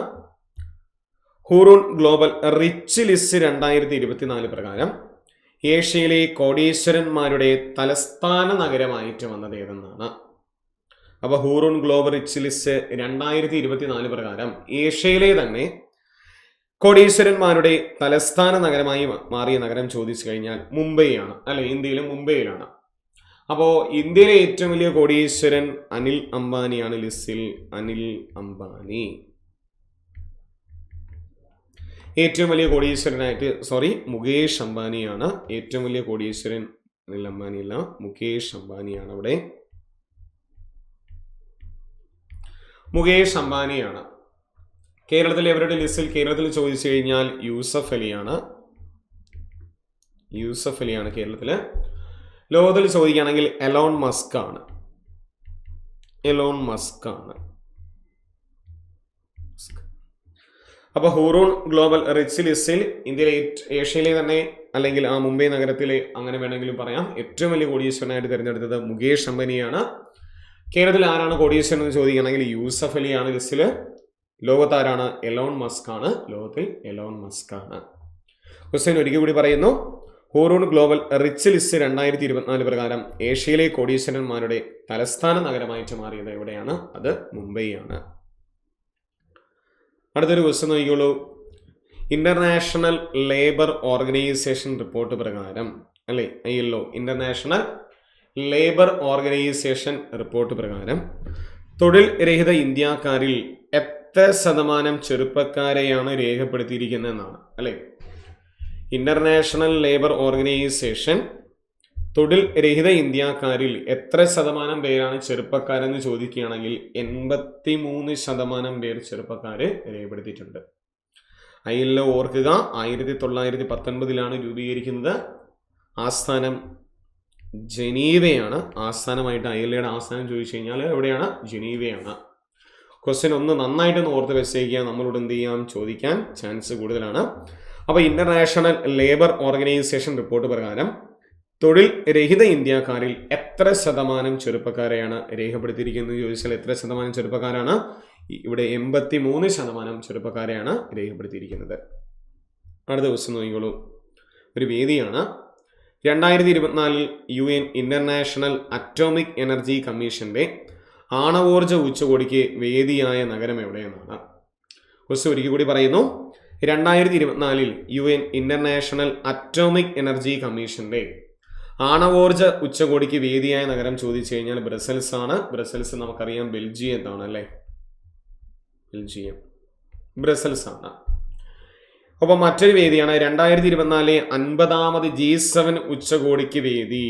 ഹൂറൂൺ ഗ്ലോബൽ റിച്ച് ലിസ്റ്റ് 2024 പ്രകാരം ഏഷ്യയിലെ കോടീശ്വരന്മാരുടെ തലസ്ഥാന നഗരമായിട്ട് വന്നത് ഏതെന്നാണ്? അപ്പോൾ ഹൂറൂൺ ഗ്ലോബൽ റിച്ച് ലിസ്റ്റ് 2024 പ്രകാരം ഏഷ്യയിലെ തന്നെ കോടീശ്വരന്മാരുടെ തലസ്ഥാന നഗരമായി മാറിയ നഗരം ചോദിച്ചു കഴിഞ്ഞാൽ മുംബൈ ആണ് അല്ലെ. ഇന്ത്യയിലെ മുംബൈയിലാണ്. അപ്പോൾ ഇന്ത്യയിലെ ഏറ്റവും വലിയ കോടീശ്വരൻ അനിൽ അംബാനിയാണ് ലിസ്റ്റിൽ. അനിൽ അംബാനി ഏറ്റവും വലിയ കോടീശ്വരനായിട്ട് മുകേഷ് അംബാനിയാണ് ഏറ്റവും വലിയ കോടീശ്വരൻ. അനിൽ അംബാനി അല്ല, മുകേഷ് അംബാനിയാണ് അവിടെ. മുകേഷ് അംബാനിയാണ്. കേരളത്തിൽ എവരുടെ ലിസ്റ്റിൽ? കേരളത്തിൽ ചോദിച്ചു കഴിഞ്ഞാൽ യൂസഫ് അലിയാണ്. യൂസഫ് അലിയാണ് കേരളത്തില്. ലോകത്തിൽ ചോദിക്കുകയാണെങ്കിൽ എലോൺ മസ്ക് ആണ്. എലോൺ മസ്ക് ആണ്. അപ്പോൾ ഹൂറൂൺ ഗ്ലോബൽ റിച്ച് ലിസ്റ്റിൽ ഇന്ത്യയിലെ ഏഷ്യയിലെ തന്നെ അല്ലെങ്കിൽ ആ മുംബൈ നഗരത്തിലെ അങ്ങനെ വേണമെങ്കിലും പറയാം ഏറ്റവും വലിയ കോടീശ്വരനായിട്ട് തിരഞ്ഞെടുത്തത് മുകേഷ് അംബാനിയാണ്. കേരളത്തിൽ ആരാണ് കോടീശ്വരൻ എന്ന് ചോദിക്കുകയാണെങ്കിൽ യൂസഫ് അലിയാണ് ലിസ്റ്റിൽ. ലോകത്താരാണ്? എലോൺ മസ്ക് ആണ്. ലോകത്തിൽ എലോൺ മസ്ക് ആണ്. ക്വസ്റ്റ്യൻ ഒരിക്കൽ കൂടി പറയുന്നു. ഹൂറൂൺ ഗ്ലോബൽ റിച്ച് ലിസ്റ്റ് 2024 പ്രകാരം ഏഷ്യയിലെ കോടീശ്വരന്മാരുടെ തലസ്ഥാന നഗരമായിട്ട് മാറിയത് എവിടെയാണ്? അത് മുംബൈ ആണ്. അടുത്തൊരു ക്വസ്റ്റ്യൻ നോക്കിക്കോളൂ. ഇന്റർനാഷണൽ ലേബർ ഓർഗനൈസേഷൻ റിപ്പോർട്ട് പ്രകാരം അല്ലെ, ILO international labour organisation report പ്രകാരം തൊഴിൽ രഹിത ഇന്ത്യക്കാരിൽ എത്ര ശതമാനം ചെറുപ്പക്കാരെയാണ് രേഖപ്പെടുത്തിയിരിക്കുന്നതെന്നാണ് അല്ലെ. ഇന്റർനാഷണൽ ലേബർ ഓർഗനൈസേഷൻ തൊഴിൽ രഹിത ഇന്ത്യക്കാരിൽ എത്ര ശതമാനം പേരാണ് ചെറുപ്പക്കാരെന്ന് ചോദിക്കുകയാണെങ്കിൽ 83% പേർ ചെറുപ്പക്കാരെ രേഖപ്പെടുത്തിയിട്ടുണ്ട്. ILO ഓർക്കുക 1919 രൂപീകരിക്കുന്നത്. ആസ്ഥാനം ജനീവയാണ്. ആസ്ഥാനമായിട്ട് ILOയുടെ ആസ്ഥാനം ചോദിച്ചു കഴിഞ്ഞാൽ എവിടെയാണ്? ജനീവയാണ്. ക്വസ്റ്റ്യൻ ഒന്ന് നന്നായിട്ടൊന്ന് ഓർത്ത് വെച്ചേക്കുക. നമ്മളോട് എന്ത് ചെയ്യാം? ചോദിക്കാൻ ചാൻസ് കൂടുതലാണ്. അപ്പോൾ ഇന്റർനാഷണൽ ലേബർ ഓർഗനൈസേഷൻ റിപ്പോർട്ട് പ്രകാരം തൊഴിൽ രഹിത ഇന്ത്യക്കാരിൽ എത്ര ശതമാനം ചെറുപ്പക്കാരെയാണ് രേഖപ്പെടുത്തിയിരിക്കുന്നത് ചോദിച്ചാൽ എത്ര ശതമാനം ചെറുപ്പക്കാരാണ്? ഇവിടെ 83% ചെറുപ്പക്കാരെയാണ് രേഖപ്പെടുത്തിയിരിക്കുന്നത്. അടുത്ത ദിവസം നോക്കിക്കോളൂ, ഒരു വേദിയാണ്. 2024 UN ഇന്റർനാഷണൽ അറ്റോമിക് എനർജി കമ്മീഷന്റെ ആണവോർജ ഉച്ചകോടിക്ക് വേദിയായ നഗരം എവിടെയെന്നാണ്. ക്വസ്റ്റ്യൻ ഒരിക്കൽ കൂടി പറയുന്നു. 2024 UN ഇന്റർനാഷണൽ അറ്റോമിക് എനർജി കമ്മീഷന്റെ ആണവോർജ ഉച്ചകോടിക്ക് വേദിയായ നഗരം ചോദിച്ചു കഴിഞ്ഞാൽ ബ്രസൽസ് ആണ്. ബ്രസൽസ് നമുക്കറിയാം ബെൽജിയത്താണ് അല്ലേ, ബെൽജിയം ബ്രസൽസ് ആണ്. ഒപ്പം മറ്റൊരു വേദിയാണ് 2024 50ാമത് G7 ഉച്ചകോടിക്ക് വേദി.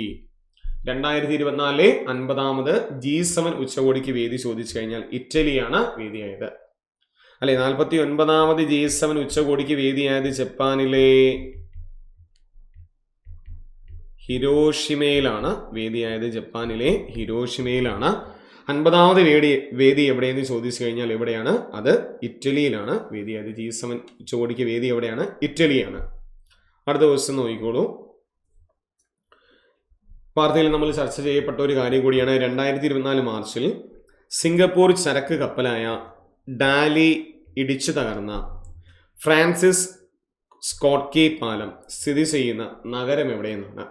2024 50ാമത് G7 ഉച്ചകോടിക്ക് വേദി ചോദിച്ചു കഴിഞ്ഞാൽ ഇറ്റലിയാണ് വേദിയായത് അല്ലെ. 49ാമത് G7 ഉച്ചകോടിക്ക് വേദിയായത് ജപ്പാനിലെ ഹിരോഷിമയിലാണ് വേദിയായത്. ജപ്പാനിലെ ഹിരോഷിമയിലാണ്. 50ാമത് വേദി എവിടെയെന്ന് ചോദിച്ചു കഴിഞ്ഞാൽ എവിടെയാണ്? അത് ഇറ്റലിയിലാണ് വേദിയായത്. G7 ഉച്ചകോടിക്ക് വേദി എവിടെയാണ്? ഇറ്റലിയാണ്. അടുത്ത ദിവസം നോക്കിക്കോളൂ. വാർത്തയിൽ നമ്മൾ ചർച്ച ചെയ്യപ്പെട്ട ഒരു കാര്യം കൂടിയാണ്. 2024 മാർച്ചിൽ സിംഗപ്പൂർ ചരക്ക് കപ്പലായ ഡാലി ഇടിച്ചു തകർന്ന ഫ്രാൻസിസ് സ്കോട്ട് കീ പാലം സ്ഥിതി ചെയ്യുന്ന നഗരം എവിടെയെന്നാണ്.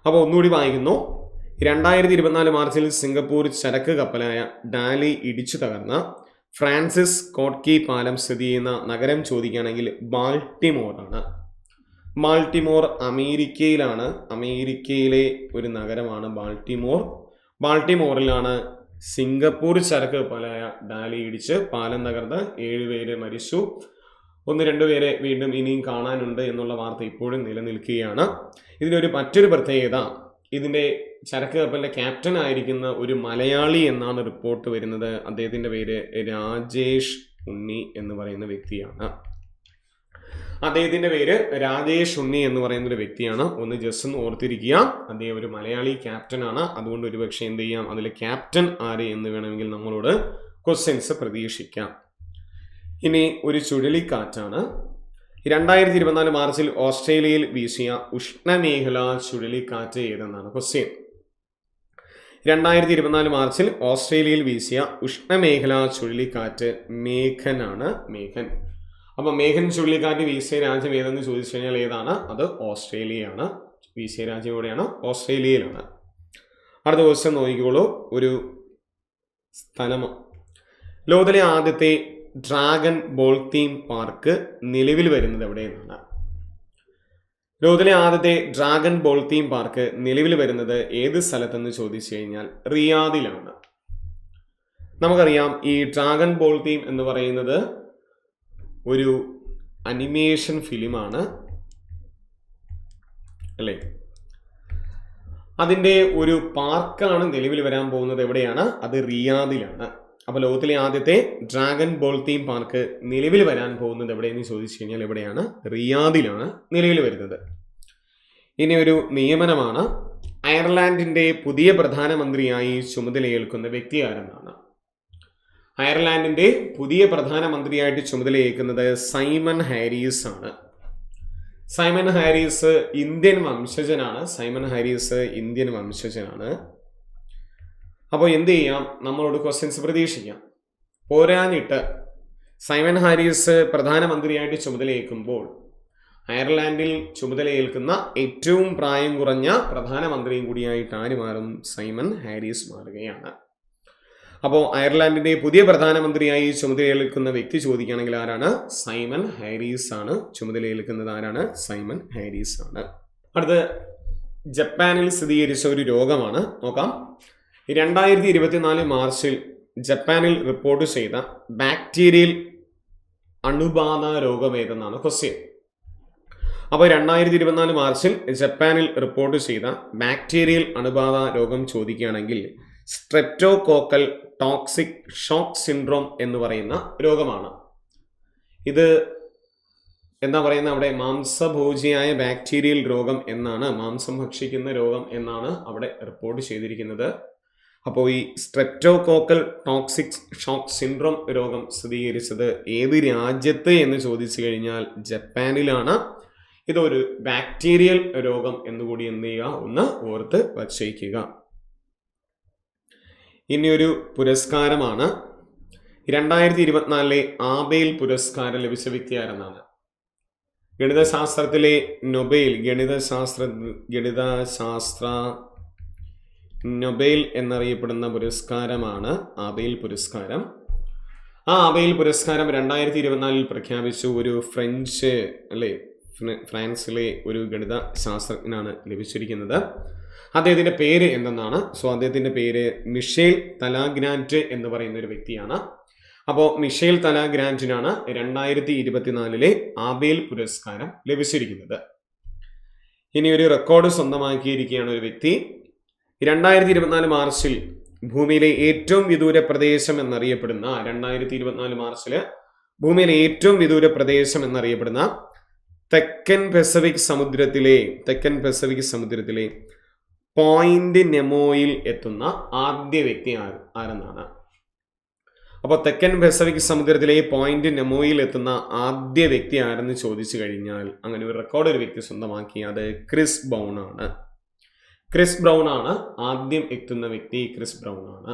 അപ്പോൾ ഒന്നുകൂടി വായിക്കുന്നു. 2024 മാർച്ചിൽ സിംഗപ്പൂർ ചരക്ക് കപ്പലായ ഡാലി ഇടിച്ചു തകർന്ന ഫ്രാൻസിസ് സ്കോട്ട് കീ പാലം സ്ഥിതി ചെയ്യുന്ന നഗരം ചോദിക്കുകയാണെങ്കിൽ ബാൾട്ടിമോർ ആണ്. ബാൾട്ടിമോർ അമേരിക്കയിലാണ്. അമേരിക്കയിലെ ഒരു നഗരമാണ് ബാൾട്ടിമോർ. ബാൾട്ടിമോറിലാണ് സിംഗപ്പൂർ ചരക്ക് കപ്പലായ ഡാലി ഇടിച്ച് പാലം തകർന്ന് 7 പേര് മരിച്ചു. 1-2 പേരെ വീണ്ടും ഇനിയും കാണാനുണ്ട് എന്നുള്ള വാർത്ത ഇപ്പോഴും നിലനിൽക്കുകയാണ്. ഇതിനൊരു മറ്റൊരു പ്രത്യേകത, ഇതിൻ്റെ ചരക്ക് കപ്പലിൻ്റെ ക്യാപ്റ്റൻ ആയിരിക്കുന്ന ഒരു മലയാളി എന്നാണ് റിപ്പോർട്ട് വരുന്നത്. അദ്ദേഹത്തിൻ്റെ പേര് രാജേഷ് ഉണ്ണി എന്ന് പറയുന്ന വ്യക്തിയാണ്. അദ്ദേഹത്തിൻ്റെ പേര് രാജേഷ് ഉണ്ണി എന്ന് പറയുന്ന ഒരു വ്യക്തിയാണ്. ഒന്ന് ജസ്റ്റ് ഒന്ന് ഓർത്തിരിക്കുക. അദ്ദേഹം ഒരു മലയാളി ക്യാപ്റ്റനാണ്. അതുകൊണ്ട് ഒരുപക്ഷെ എന്ത് ചെയ്യാം, അതിലെ ക്യാപ്റ്റൻ ആര് എന്ന് വേണമെങ്കിൽ നമ്മളോട് ക്വസ്റ്റ്യൻസ് പ്രതീക്ഷിക്കാം. ഇനി ഒരു ചുഴലിക്കാറ്റാണ്. 2024 മാർച്ചിൽ ഓസ്ട്രേലിയയിൽ വീശിയ ഉഷ്ണമേഖലാ ചുഴലിക്കാറ്റ് ഏതെന്നാണ് ക്വസ്റ്റ്യൻ. 2024 മാർച്ചിൽ ഓസ്ട്രേലിയയിൽ വീശിയ ഉഷ്ണമേഖലാ ചുഴലിക്കാറ്റ് മേഘൻ ആണ്. മേഘൻ. അപ്പം മേഘൻ ചുഴലിക്കാറ്റ് വീശിയ രാജ്യം ഏതെന്ന് ചോദിച്ചു കഴിഞ്ഞാൽ ഏതാണ്? അത് ഓസ്ട്രേലിയയാണ്. വീശിയ രാജ്യം എവിടെയാണ്? ഓസ്ട്രേലിയയിലാണ്. അടുത്ത ക്വസ്റ്റ്യൻ നോക്കിക്കോളൂ. ഒരു സ്ഥലം. ലോകത്തിലെ ആദ്യത്തെ ഡ്രാഗൺ ബോൾ തീം പാർക്ക് നിലവിൽ വരുന്നത് എവിടെയെന്നാണ്. ലോകത്തിലെ ആദ്യത്തെ ഡ്രാഗൺ ബോൾ തീം പാർക്ക് നിലവിൽ വരുന്നത് ഏത് സ്ഥലത്തെന്ന് ചോദിച്ചു കഴിഞ്ഞാൽ റിയാദിലാണ്. നമുക്കറിയാം ഈ ഡ്രാഗൺ ബോൾ തീം എന്ന് പറയുന്നത് ഒരു അനിമേഷൻ ഫിലിമാണ് അല്ലേ. അതിൻ്റെ ഒരു പാർക്കാണ് നിലവിൽ വരാൻ പോകുന്നത്. എവിടെയാണ്? അത് റിയാദിലാണ്. അപ്പോൾ ലോകത്തിലെ ആദ്യത്തെ ഡ്രാഗൺ ബോൾ തീം പാർക്ക് നിലവിൽ വരാൻ പോകുന്നത് എവിടെയെന്ന് ചോദിച്ചു കഴിഞ്ഞാൽ എവിടെയാണ്? റിയാദിലാണ് നിലവിൽ വരുന്നത്. ഇനി ഒരു നിയമനമാണ്. അയർലാൻഡിൻ്റെ പുതിയ പ്രധാനമന്ത്രിയായി ചുമതലയേൽക്കുന്ന വ്യക്തി ആരെന്നാണ്. അയർലാൻഡിൻ്റെ പുതിയ പ്രധാനമന്ത്രിയായിട്ട് ചുമതലയേൽക്കുന്നത് സൈമൺ ഹാരിസ് ആണ്. സൈമൺ ഹാരിസ് ഇന്ത്യൻ വംശജനാണ്. ഇന്ത്യൻ വംശജനാണ്. അപ്പോൾ എന്ത് ചെയ്യാം, നമ്മളോട് ക്വസ്റ്റ്യൻസ് പ്രതീക്ഷിക്കാം. പോരാഞ്ഞിട്ട് സൈമൺ ഹാരിസ് പ്രധാനമന്ത്രിയായിട്ട് ചുമതലയേൽക്കുമ്പോൾ അയർലാൻഡിൽ ചുമതലയേൽക്കുന്ന ഏറ്റവും പ്രായം കുറഞ്ഞ പ്രധാനമന്ത്രിയും കൂടിയായിട്ട് ആര് മാറും? സൈമൺ ഹാരിസ് മാറുകയാണ്. അപ്പോൾ അയർലാൻഡിൻ്റെ പുതിയ പ്രധാനമന്ത്രിയായി ചുമതലയേൽക്കുന്ന വ്യക്തി ചോദിക്കുകയാണെങ്കിൽ ആരാണ്? സൈമൺ ഹാരിസ് ആണ്. ചുമതലയേൽക്കുന്നത് ആരാണ്? സൈമൺ ഹാരിസ് ആണ്. അടുത്ത് ജപ്പാനിൽ സ്ഥിരീകരിച്ച ഒരു രോഗമാണ്. നോക്കാം. 2024 മാർച്ചിൽ ജപ്പാനിൽ റിപ്പോർട്ട് ചെയ്ത ബാക്ടീരിയൽ അണുബാധ രോഗം ഏതെന്നാണ് ക്വസ്റ്റ്യൻ. അപ്പോൾ 2024 മാർച്ചിൽ ജപ്പാനിൽ റിപ്പോർട്ട് ചെയ്ത ബാക്ടീരിയൽ അണുബാധ രോഗം ചോദിക്കുകയാണെങ്കിൽ സ്ട്രെപ്റ്റോകോക്കൽ ടോക്സിക് ഷോക്ക് സിൻഡ്രോം എന്ന് പറയുന്ന രോഗമാണ്. ഇത് എന്താ പറയുന്നത്? അവിടെ മാംസഭോജിയായ ബാക്ടീരിയൽ രോഗം എന്നാണ്, മാംസം ഭക്ഷിക്കുന്ന രോഗം എന്നാണ് അവിടെ റിപ്പോർട്ട് ചെയ്തിരിക്കുന്നത്. അപ്പോൾ ഈ സ്ട്രെപ്റ്റോകോക്കൽ ടോക്സിക് ഷോക്ക് സിൻഡ്രോം രോഗം സ്ഥിരീകരിച്ചത് ഏത് രാജ്യത്ത് എന്ന് ചോദിച്ചു കഴിഞ്ഞാൽ ജപ്പാനിലാണ്. ഇതൊരു ബാക്ടീരിയൽ രോഗം എന്നുകൂടി എന്ത് ചെയ്യുക, ഒന്ന് ഓർത്ത് വച്ചേക്കുക. ഇനിയൊരു പുരസ്കാരമാണ് 2024 ആബേൽ പുരസ്കാരം ലഭിച്ച വ്യക്തി ആരെന്നാണ്. ഗണിതശാസ്ത്രത്തിലെ നൊബേൽ ഗണിതശാസ്ത്ര നൊബേൽ എന്നറിയപ്പെടുന്ന പുരസ്കാരമാണ് ആബേൽ പുരസ്കാരം. ആ ആബേൽ പുരസ്കാരം 2024 പ്രഖ്യാപിച്ചു. ഒരു ഫ്രാൻസിലെ ഒരു ഗണിത ശാസ്ത്രജ്ഞനാണ് ലഭിച്ചിരിക്കുന്നത്. അദ്ദേഹത്തിന്റെ പേര് എന്തെന്നാണ്. അദ്ദേഹത്തിന്റെ പേര് മിഷേൽ തലാഗ്രാന്റ് എന്ന് പറയുന്ന ഒരു വ്യക്തിയാണ്. അപ്പോൾ മിഷേൽ തലാഗ്രാന്റിനാണ് 2024 ആബേൽ പുരസ്കാരം ലഭിച്ചിരിക്കുന്നത്. ഇനി ഒരു റെക്കോർഡ് സ്വന്തമാക്കിയിരിക്കുകയാണ് ഒരു വ്യക്തി. 2024 മാർച്ചിൽ ഭൂമിയിലെ ഏറ്റവും വിദൂര പ്രദേശം എന്നറിയപ്പെടുന്ന 2024 മാർച്ചില് ഭൂമിയിലെ ഏറ്റവും വിദൂര പ്രദേശം എന്നറിയപ്പെടുന്ന തെക്കൻ പസഫിക് സമുദ്രത്തിലെ പോയിന്റ് നെമോയിൽ എത്തുന്ന ആദ്യ വ്യക്തി ആരെന്നാണ്. അപ്പോൾ തെക്കൻ പസഫിക് സമുദ്രത്തിലെ പോയിന്റ് നെമോയിൽ എത്തുന്ന ആദ്യ വ്യക്തി ആരെന്ന് ചോദിച്ചു കഴിഞ്ഞാൽ അങ്ങനെ ഒരു റെക്കോർഡ് ഒരു വ്യക്തി സ്വന്തമാക്കി. അത് ക്രിസ് ബ്രൗൺ ആണ് ആദ്യം എത്തുന്ന വ്യക്തി. ക്രിസ് ബ്രൗൺ ആണ്.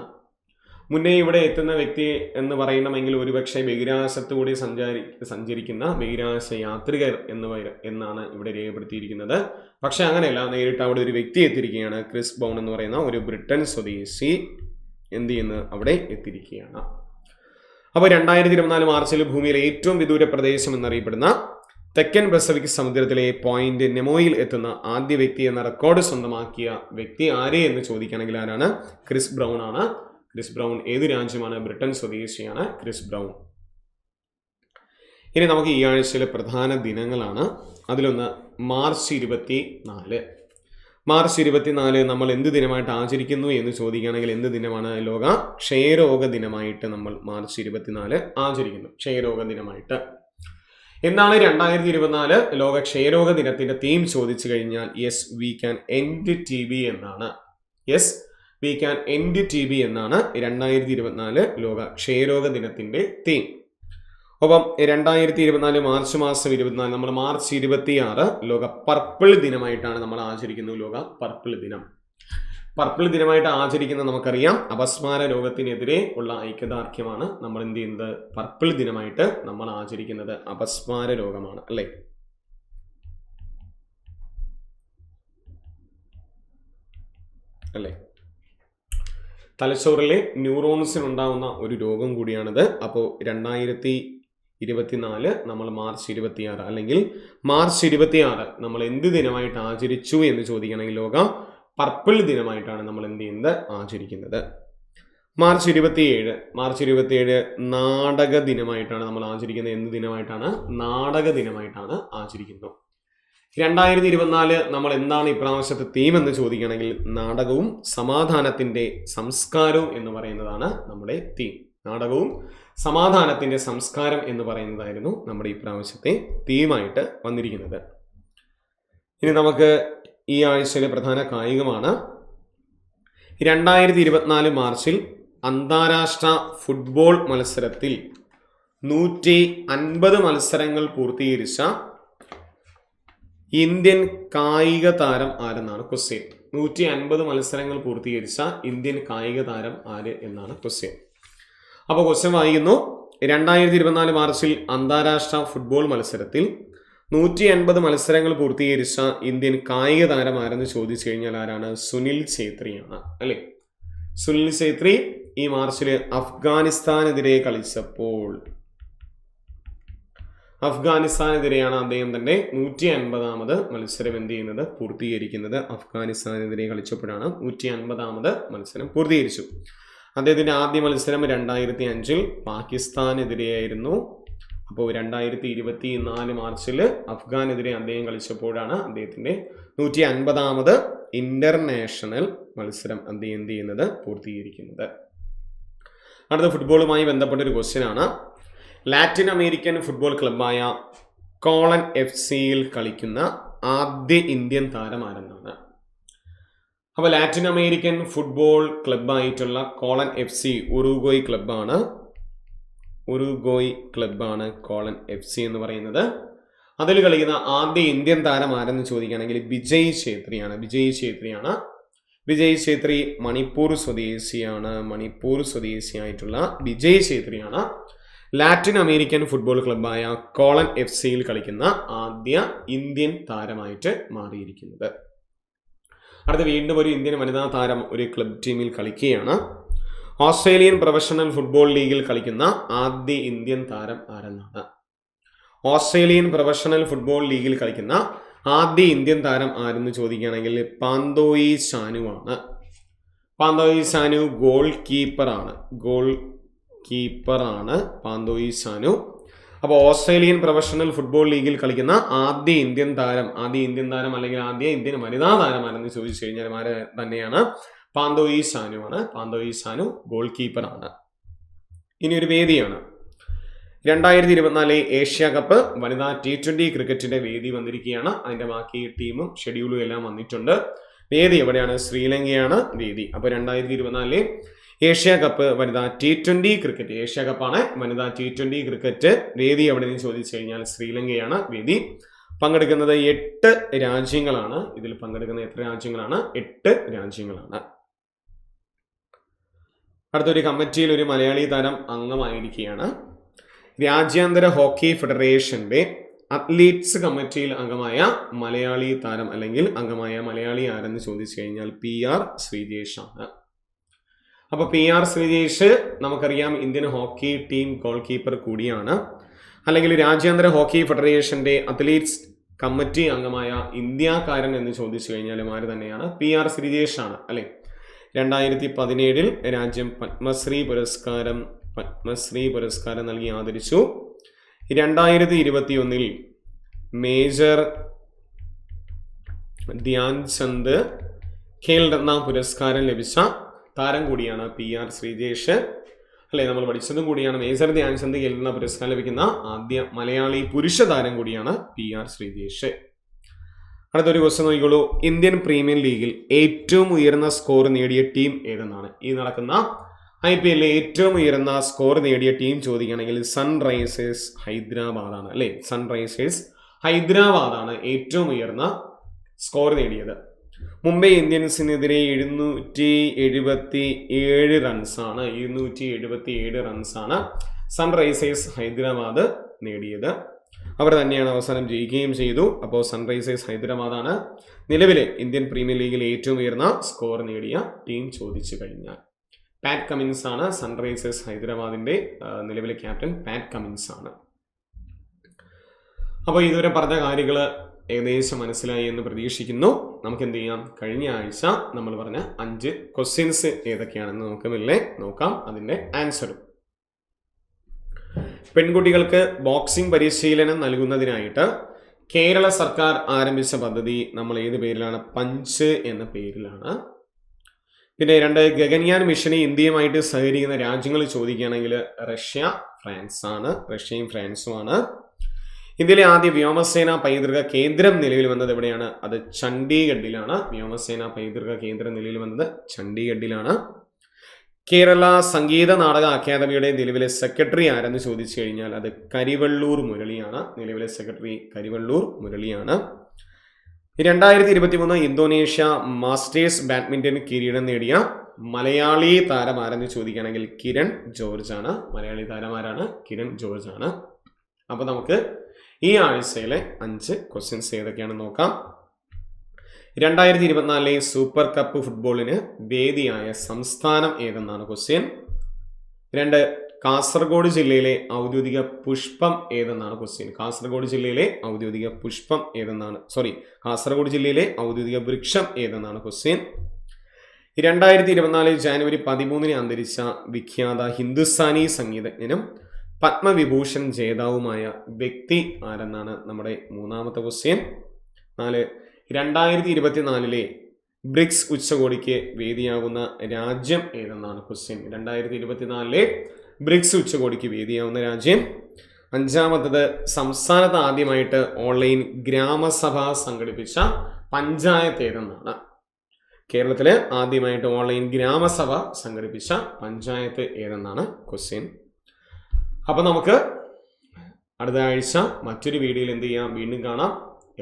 മുന്നേ ഇവിടെ എത്തുന്ന വ്യക്തി എന്ന് പറയണമെങ്കിൽ ഒരുപക്ഷെ ബഹിരാകാശത്തുകൂടി സഞ്ചരിക്കുന്ന ബഹിരാകാശ യാത്രികർ എന്നാണ് ഇവിടെ രേഖപ്പെടുത്തിയിരിക്കുന്നത്. പക്ഷെ അങ്ങനെയല്ല, നേരിട്ട് അവിടെ ഒരു വ്യക്തി എത്തിയിരിക്കുകയാണ്. ക്രിസ് ബ്രൗൺ എന്ന് പറയുന്ന ഒരു ബ്രിട്ടൻ സ്വദേശി എന്ത് ചെയ്യുന്നത് അവിടെ എത്തിയിരിക്കുകയാണ്. അപ്പോൾ 2024 മാർച്ചിൽ ഭൂമിയിലെ ഏറ്റവും വിദൂര പ്രദേശം എന്നറിയപ്പെടുന്ന തെക്കൻ പസഫിക് സമുദ്രത്തിലെ പോയിന്റ് നെമോയിൽ എത്തുന്ന ആദ്യ വ്യക്തി എന്ന റെക്കോർഡ് സ്വന്തമാക്കിയ വ്യക്തി ആരെ എന്ന് ചോദിക്കുകയാണെങ്കിൽ ആരാണ്? ക്രിസ് ബ്രൗൺ ആണ്. ക്രിസ് ബ്രൗൺ ഏത് രാജ്യമാണ്? ബ്രിട്ടൻ സ്വദേശിയാണ് ക്രിസ് ബ്രൗൺ. ഇനി നമുക്ക് ഈ ആഴ്ചയിലെ പ്രധാന ദിനങ്ങളാണ്. അതിലൊന്ന് മാർച്ച് 24. മാർച്ച് 24 നമ്മൾ എന്ത് ദിനമായിട്ട് ആചരിക്കുന്നു എന്ന് ചോദിക്കുകയാണെങ്കിൽ എന്ത് ദിനമാണ്? ലോക ക്ഷയരോഗ ദിനമായിട്ട് നമ്മൾ മാർച്ച് 24 ആചരിക്കുന്നു. ക്ഷയരോഗ ദിനമായിട്ട്. എന്താണ് 2024 ലോക ക്ഷയരോഗ ദിനത്തിന്റെ തീം ചോദിച്ചു കഴിഞ്ഞാൽ yes we can end TB എന്നാണ്. Yes we can end TB എന്നാണ് 2024 ലോക ക്ഷയരോഗ ദിനത്തിന്റെ തീം. ഒപ്പം 2024 മാർച്ച് മാസം 24 നമ്മൾ മാർച്ച് 26 ലോക പർപ്പിൾ ദിനമായിട്ടാണ് നമ്മൾ ആചരിക്കുന്നത്. ലോക പർപ്പിൾ ദിനം. പർപ്പിൾ ദിനമായിട്ട് ആചരിക്കുന്നത് നമുക്കറിയാം അപസ്മാര രോഗത്തിനെതിരെ ഉള്ള ഐക്യദാർഢ്യമാണ് നമ്മൾ എന്ത് ചെയ്യുന്നത്? പർപ്പിൾ ദിനമായിട്ട് നമ്മൾ ആചരിക്കുന്നത് അപസ്മാര രോഗമാണ് അല്ലേ? തലച്ചോറിലെ ന്യൂറോൺസിനുണ്ടാവുന്ന ഒരു രോഗം കൂടിയാണിത്. അപ്പോൾ 2024 നമ്മൾ മാർച്ച് 26 അല്ലെങ്കിൽ മാർച്ച് 26 നമ്മൾ എന്ത് ദിനമായിട്ട് ആചരിച്ചു എന്ന് ചോദിക്കുകയാണെങ്കിൽ ലോക പർപ്പിൾ ദിനമായിട്ടാണ് നമ്മൾ എന്ത് ചെയ്യുന്നത്? ആചരിക്കുന്നത്. മാർച്ച് 27 നാടക ദിനമായിട്ടാണ് നമ്മൾ ആചരിക്കുന്നത്. എന്ത് ദിനമായിട്ടാണ്? നാടക ദിനമായിട്ടാണ് ആചരിക്കുന്നത്. 2024 നമ്മൾ എന്താണ് ഇപ്രാവശ്യത്തെ തീം എന്ന് ചോദിക്കുകയാണെങ്കിൽ നാടകവും സമാധാനത്തിന്റെ സംസ്കാരവും എന്ന് പറയുന്നതാണ് നമ്മുടെ തീം. നാടകവും സമാധാനത്തിന്റെ സംസ്കാരം എന്ന് പറയുന്നതായിരുന്നു നമ്മുടെ ഇപ്രാവശ്യത്തെ തീമായിട്ട് വന്നിരിക്കുന്നത്. ഇനി നമുക്ക് ഈ ആഴ്ചയിലെ പ്രധാന കായികമാണ്. 2024 മാർച്ചിൽ അന്താരാഷ്ട്ര ഫുട്ബോൾ മത്സരത്തിൽ 150 മത്സരങ്ങൾ പൂർത്തീകരിച്ച ഇന്ത്യൻ കായിക താരം ആരെന്നാണ് ക്വസ്റ്റ്യൻ. 150 മത്സരങ്ങൾ പൂർത്തീകരിച്ച ഇന്ത്യൻ കായിക താരം ആര് എന്നാണ് ക്വസ്റ്റ്യൻ. അപ്പോൾ ക്വസ്റ്റ്യൻ വായിക്കുന്നു. 2024 മാർച്ചിൽ അന്താരാഷ്ട്ര ഫുട്ബോൾ മത്സരത്തിൽ 150 മത്സരങ്ങൾ പൂർത്തീകരിച്ച ഇന്ത്യൻ കായിക താരം ആരെന്ന് ചോദിച്ചു കഴിഞ്ഞാൽ ആരാണ്? സുനിൽ ഛേത്രിയാണ് അല്ലേ? സുനിൽ ഛേത്രി ഈ മാർച്ചിൽ അഫ്ഗാനിസ്ഥാനെതിരെ കളിച്ചപ്പോൾ അഫ്ഗാനിസ്ഥാനെതിരെയാണ് അദ്ദേഹം തന്റെ 150ാമത് മത്സരം എന്ത് ചെയ്യുന്നത്? പൂർത്തീകരിക്കുന്നത്. അഫ്ഗാനിസ്ഥാനെതിരെ കളിച്ചപ്പോഴാണ് 150ാമത് മത്സരം പൂർത്തീകരിച്ചു. അദ്ദേഹത്തിന്റെ ആദ്യ മത്സരം 2005 പാകിസ്ഥാനെതിരെയായിരുന്നു. അപ്പോൾ 2024 മാർച്ചിൽ അഫ്ഗാനെതിരെ അദ്ദേഹം കളിച്ചപ്പോഴാണ് അദ്ദേഹത്തിന്റെ 150ാമത് ഇന്റർനാഷണൽ മത്സരം അദ്ദേഹം എന്ത് ചെയ്യുന്നത്? പൂർത്തീകരിക്കുന്നത്. അടുത്ത ഫുട്ബോളുമായി ബന്ധപ്പെട്ട ഒരു ക്വസ്റ്റ്യൻ ആണ്. ലാറ്റിൻ അമേരിക്കൻ ഫുട്ബോൾ ക്ലബ്ബായ കോളൻ FC-യിൽ കളിക്കുന്ന ആദ്യ ഇന്ത്യൻ താരം ആരെന്നാണ്. അപ്പോൾ ലാറ്റിൻ അമേരിക്കൻ ഫുട്ബോൾ ക്ലബ്ബായിട്ടുള്ള കോളൻ FC ഉറുഗ്വോയ് ക്ലബ്ബാണ് കോളൻ FC എന്ന് പറയുന്നത്. അതിൽ കളിക്കുന്ന ആദ്യ ഇന്ത്യൻ താരം ആരെന്ന് ചോദിക്കുകയാണെങ്കിൽ വിജയ് ഛേത്രിയാണ്. വിജയ് ഛേത്രി മണിപ്പൂർ സ്വദേശിയായിട്ടുള്ള വിജയ് ഛേത്രിയാണ് ലാറ്റിൻ അമേരിക്കൻ ഫുട്ബോൾ ക്ലബ്ബായ കോളൻ FC കളിക്കുന്ന ആദ്യ ഇന്ത്യൻ താരമായിട്ട് മാറിയിരിക്കുന്നത്. അടുത്ത വീണ്ടും ഒരു ഇന്ത്യൻ വനിതാ താരം ഒരു ക്ലബ് ടീമിൽ കളിക്കുകയാണ്. ഓസ്ട്രേലിയൻ പ്രൊഫഷണൽ ഫുട്ബോൾ ലീഗിൽ കളിക്കുന്ന ആദ്യ ഇന്ത്യൻ താരം ആരെന്നാണ്? ഓസ്ട്രേലിയൻ പ്രൊഫഷണൽ ഫുട്ബോൾ ലീഗിൽ കളിക്കുന്ന ആദ്യ ഇന്ത്യൻ താരം ആരെന്ന് ചോദിക്കുകയാണെങ്കിൽ പാന്തോയി സാനുവാണ്. പാന്തോയി സാനു ഗോൾ കീപ്പറാണ് പാന്തോയി സാനു. അപ്പോൾ ഓസ്ട്രേലിയൻ പ്രൊഫഷണൽ ഫുട്ബോൾ ലീഗിൽ കളിക്കുന്ന ആദ്യ ഇന്ത്യൻ താരം അല്ലെങ്കിൽ ആദ്യ ഇന്ത്യൻ വനിതാ താരം ആരെന്ന് ചോദിച്ചു കഴിഞ്ഞാൽ ആര് തന്നെയാണ്? പാന്തോയി സാനു ഗോൾ കീപ്പറാണ്. ഇനി ഒരു വേദിയാണ് 2024 ഏഷ്യ കപ്പ് വനിതാ T20 ക്രിക്കറ്റിന്റെ വേദി വന്നിരിക്കുകയാണ്. അതിന്റെ ബാക്കി ടീമും ഷെഡ്യൂളും എല്ലാം വന്നിട്ടുണ്ട്. വേദി എവിടെയാണ്? ശ്രീലങ്കയാണ് വേദി. അപ്പോൾ 2024 ഏഷ്യ കപ്പ് വനിതാ T20 ക്രിക്കറ്റ്, ഏഷ്യ കപ്പാണ് വനിതാ T20 ക്രിക്കറ്റ് വേദി എവിടെയെന്ന് ചോദിച്ചു കഴിഞ്ഞാൽ ശ്രീലങ്കയാണ് വേദി. പങ്കെടുക്കുന്നത് 8 രാജ്യങ്ങളാണ്. ഇതിൽ പങ്കെടുക്കുന്ന എത്ര രാജ്യങ്ങളാണ്? 8 രാജ്യങ്ങളാണ്. അടുത്തൊരു കമ്മിറ്റിയിൽ ഒരു മലയാളി താരം അംഗമായിരിക്കുകയാണ്. രാജ്യാന്തര ഹോക്കി ഫെഡറേഷന്റെ അത്ലീറ്റ്സ് കമ്മിറ്റിയിൽ അംഗമായ മലയാളി താരം അല്ലെങ്കിൽ അംഗമായ മലയാളി ആരെന്ന് ചോദിച്ചു കഴിഞ്ഞാൽ PR ശ്രീജേഷ് ആണ്. അപ്പോൾ PR ശ്രീജേഷ് നമുക്കറിയാം Indian hockey team goal keeper കൂടിയാണ്. അല്ലെങ്കിൽ രാജ്യാന്തര ഹോക്കി ഫെഡറേഷന്റെ അത്ലീറ്റ്സ് കമ്മിറ്റി അംഗമായ ഇന്ത്യക്കാരൻ എന്ന് ചോദിച്ചു കഴിഞ്ഞാലും ആര് തന്നെയാണ്? PR ശ്രീജേഷ് ആണ് അല്ലെ. 2017 രാജ്യം പത്മശ്രീ പുരസ്കാരം നൽകി ആദരിച്ചു. 2021 മേജർ ധ്യാൻചന്ദ് ഖേൽ രത്ന പുരസ്കാരം ലഭിച്ച താരം കൂടിയാണ് PR ശ്രീജേഷ് അല്ലെ. നമ്മൾ പഠിച്ചതും കൂടിയാണ്. മേജർ ധ്യാൻചന്ദ് ഖേൽ രത്ന പുരസ്കാരം ലഭിക്കുന്ന ആദ്യ മലയാളി പുരുഷ താരം കൂടിയാണ് PR ശ്രീജേഷ്. അടുത്തൊരു ക്വസ്റ്റ്യൻ നോക്കിക്കോളൂ. ഇന്ത്യൻ പ്രീമിയർ ലീഗിൽ ഏറ്റവും ഉയർന്ന സ്കോർ നേടിയ ടീം ഏതെന്നാണ്? ഈ നടക്കുന്ന IPL ഏറ്റവും ഉയർന്ന സ്കോർ നേടിയ ടീം ചോദിക്കുകയാണെങ്കിൽ സൺറൈസേഴ്സ് ഹൈദരാബാദാണ് അല്ലെ. സൺറൈസേഴ്സ് ഹൈദരാബാദാണ് ഏറ്റവും ഉയർന്ന സ്കോർ നേടിയത്. മുംബൈ ഇന്ത്യൻസിനെതിരെ 277 റൺസാണ് സൺറൈസേഴ്സ് ഹൈദരാബാദ് നേടിയത്. അവർ തന്നെയാണ് അവസാനം ജയിക്കുകയും ചെയ്തു. അപ്പോൾ സൺറൈസേഴ്സ് ഹൈദരാബാദാണ് നിലവിലെ ഇന്ത്യൻ പ്രീമിയർ ലീഗിൽ ഏറ്റവും ഉയർന്ന സ്കോർ നേടിയ ടീം ചോദിച്ചു കഴിഞ്ഞാൽ. പാറ്റ് കമിൻസ് ആണ് സൺറൈസേഴ്സ് ഹൈദരാബാദിന്റെ നിലവിലെ ക്യാപ്റ്റൻ. പാറ്റ് കമിൻസ് ആണ്. അപ്പോൾ ഇതുവരെ പറഞ്ഞ കാര്യങ്ങൾ ഏകദേശം മനസ്സിലായി എന്ന് പ്രതീക്ഷിക്കുന്നു. നമുക്ക് എന്ത് ചെയ്യാം? കഴിഞ്ഞ ആഴ്ച നമ്മൾ പറഞ്ഞ 5 ക്വസ്റ്റ്യൻസ് ഏതൊക്കെയാണെന്ന് നമുക്ക് മെല്ലെ നോക്കാം. അതിന്റെ ആൻസറും. പെൺകുട്ടികൾക്ക് ബോക്സിംഗ് പരിശീലനം നൽകുന്നതിനായിട്ട് കേരള സർക്കാർ ആരംഭിച്ച പദ്ധതി നമ്മൾ ഏത് പേരിലാണ്? പഞ്ച് എന്ന പേരിലാണ്. പിന്നെ 2 ഗഗൻയാൻ മിഷനെ ഇന്ത്യയുമായിട്ട് സഹകരിക്കുന്ന രാജ്യങ്ങൾ ചോദിക്കുകയാണെങ്കിൽ റഷ്യയും ഫ്രാൻസുമാണ്. ഇന്ത്യയിലെ ആദ്യ വ്യോമസേന പൈതൃക കേന്ദ്രം നിലവിൽ വന്നത് എവിടെയാണ്? അത് ചണ്ഡീഗഡിലാണ്. വ്യോമസേന പൈതൃക കേന്ദ്രം നിലവിൽ വന്നത് ചണ്ഡീഗഡിലാണ്. കേരള സംഗീത നാടക അക്കാദമിയുടെ നിലവിലെ സെക്രട്ടറി ആരെന്ന് ചോദിച്ചു കഴിഞ്ഞാൽ അത് കരിവള്ളൂർ മുരളിയാണ്. നിലവിലെ സെക്രട്ടറി കരിവള്ളൂർ മുരളിയാണ്. 2023 ഇന്തോനേഷ്യ മാസ്റ്റേഴ്സ് ബാഡ്മിന്റൺ കിരീടം നേടിയ മലയാളി താരം ആരെന്ന് ചോദിക്കുകയാണെങ്കിൽ കിരൺ ജോർജ് ആണ്. മലയാളി താരമാരാണ്? കിരൺ ജോർജ് ആണ്. അപ്പോൾ നമുക്ക് ഈ ആഴ്ചയിലെ 5 ക്വസ്റ്റ്യൻസ് ഏതൊക്കെയാണെന്ന് നോക്കാം. 2024 സൂപ്പർ കപ്പ് ഫുട്ബോളിന് വേദിയായ സംസ്ഥാനം ഏതെന്നാണ് ക്വസ്റ്റ്യൻ. 2 കാസർഗോഡ് ജില്ലയിലെ ഔദ്യോഗിക പുഷ്പം ഏതെന്നാണ് ക്വസ്റ്റ്യൻ. കാസർഗോഡ് ജില്ലയിലെ ഔദ്യോഗിക വൃക്ഷം ഏതെന്നാണ് ക്വസ്റ്റ്യൻ. 2024 ജാനുവരി 13 അന്തരിച്ച വിഖ്യാത ഹിന്ദുസ്ഥാനി സംഗീതജ്ഞനും പത്മവിഭൂഷൺ ജേതാവുമായ വ്യക്തി ആരെന്നാണ് നമ്മുടെ മൂന്നാമത്തെ ക്വസ്റ്റ്യൻ. 4 2024 ബ്രിക്സ് ഉച്ചകോടിക്ക് വേദിയാകുന്ന രാജ്യം ഏതെന്നാണ് ക്വസ്റ്റ്യൻ. 2024 ബ്രിക്സ് ഉച്ചകോടിക്ക് വേദിയാവുന്ന രാജ്യം. 5 സംസ്ഥാനത്ത് ആദ്യമായിട്ട് ഓൺലൈൻ ഗ്രാമസഭ സംഘടിപ്പിച്ച പഞ്ചായത്ത് ഏതെന്നാണ്? കേരളത്തില് ആദ്യമായിട്ട് ഓൺലൈൻ ഗ്രാമസഭ സംഘടിപ്പിച്ച പഞ്ചായത്ത് ഏതെന്നാണ് ക്വസ്റ്റ്യൻ. അപ്പൊ നമുക്ക് അടുത്ത ആഴ്ച മറ്റൊരു വീഡിയോയിൽ എന്ത് ചെയ്യാം, വീണ്ടും കാണാം.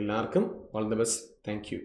എല്ലാവർക്കും all the best. Thank you.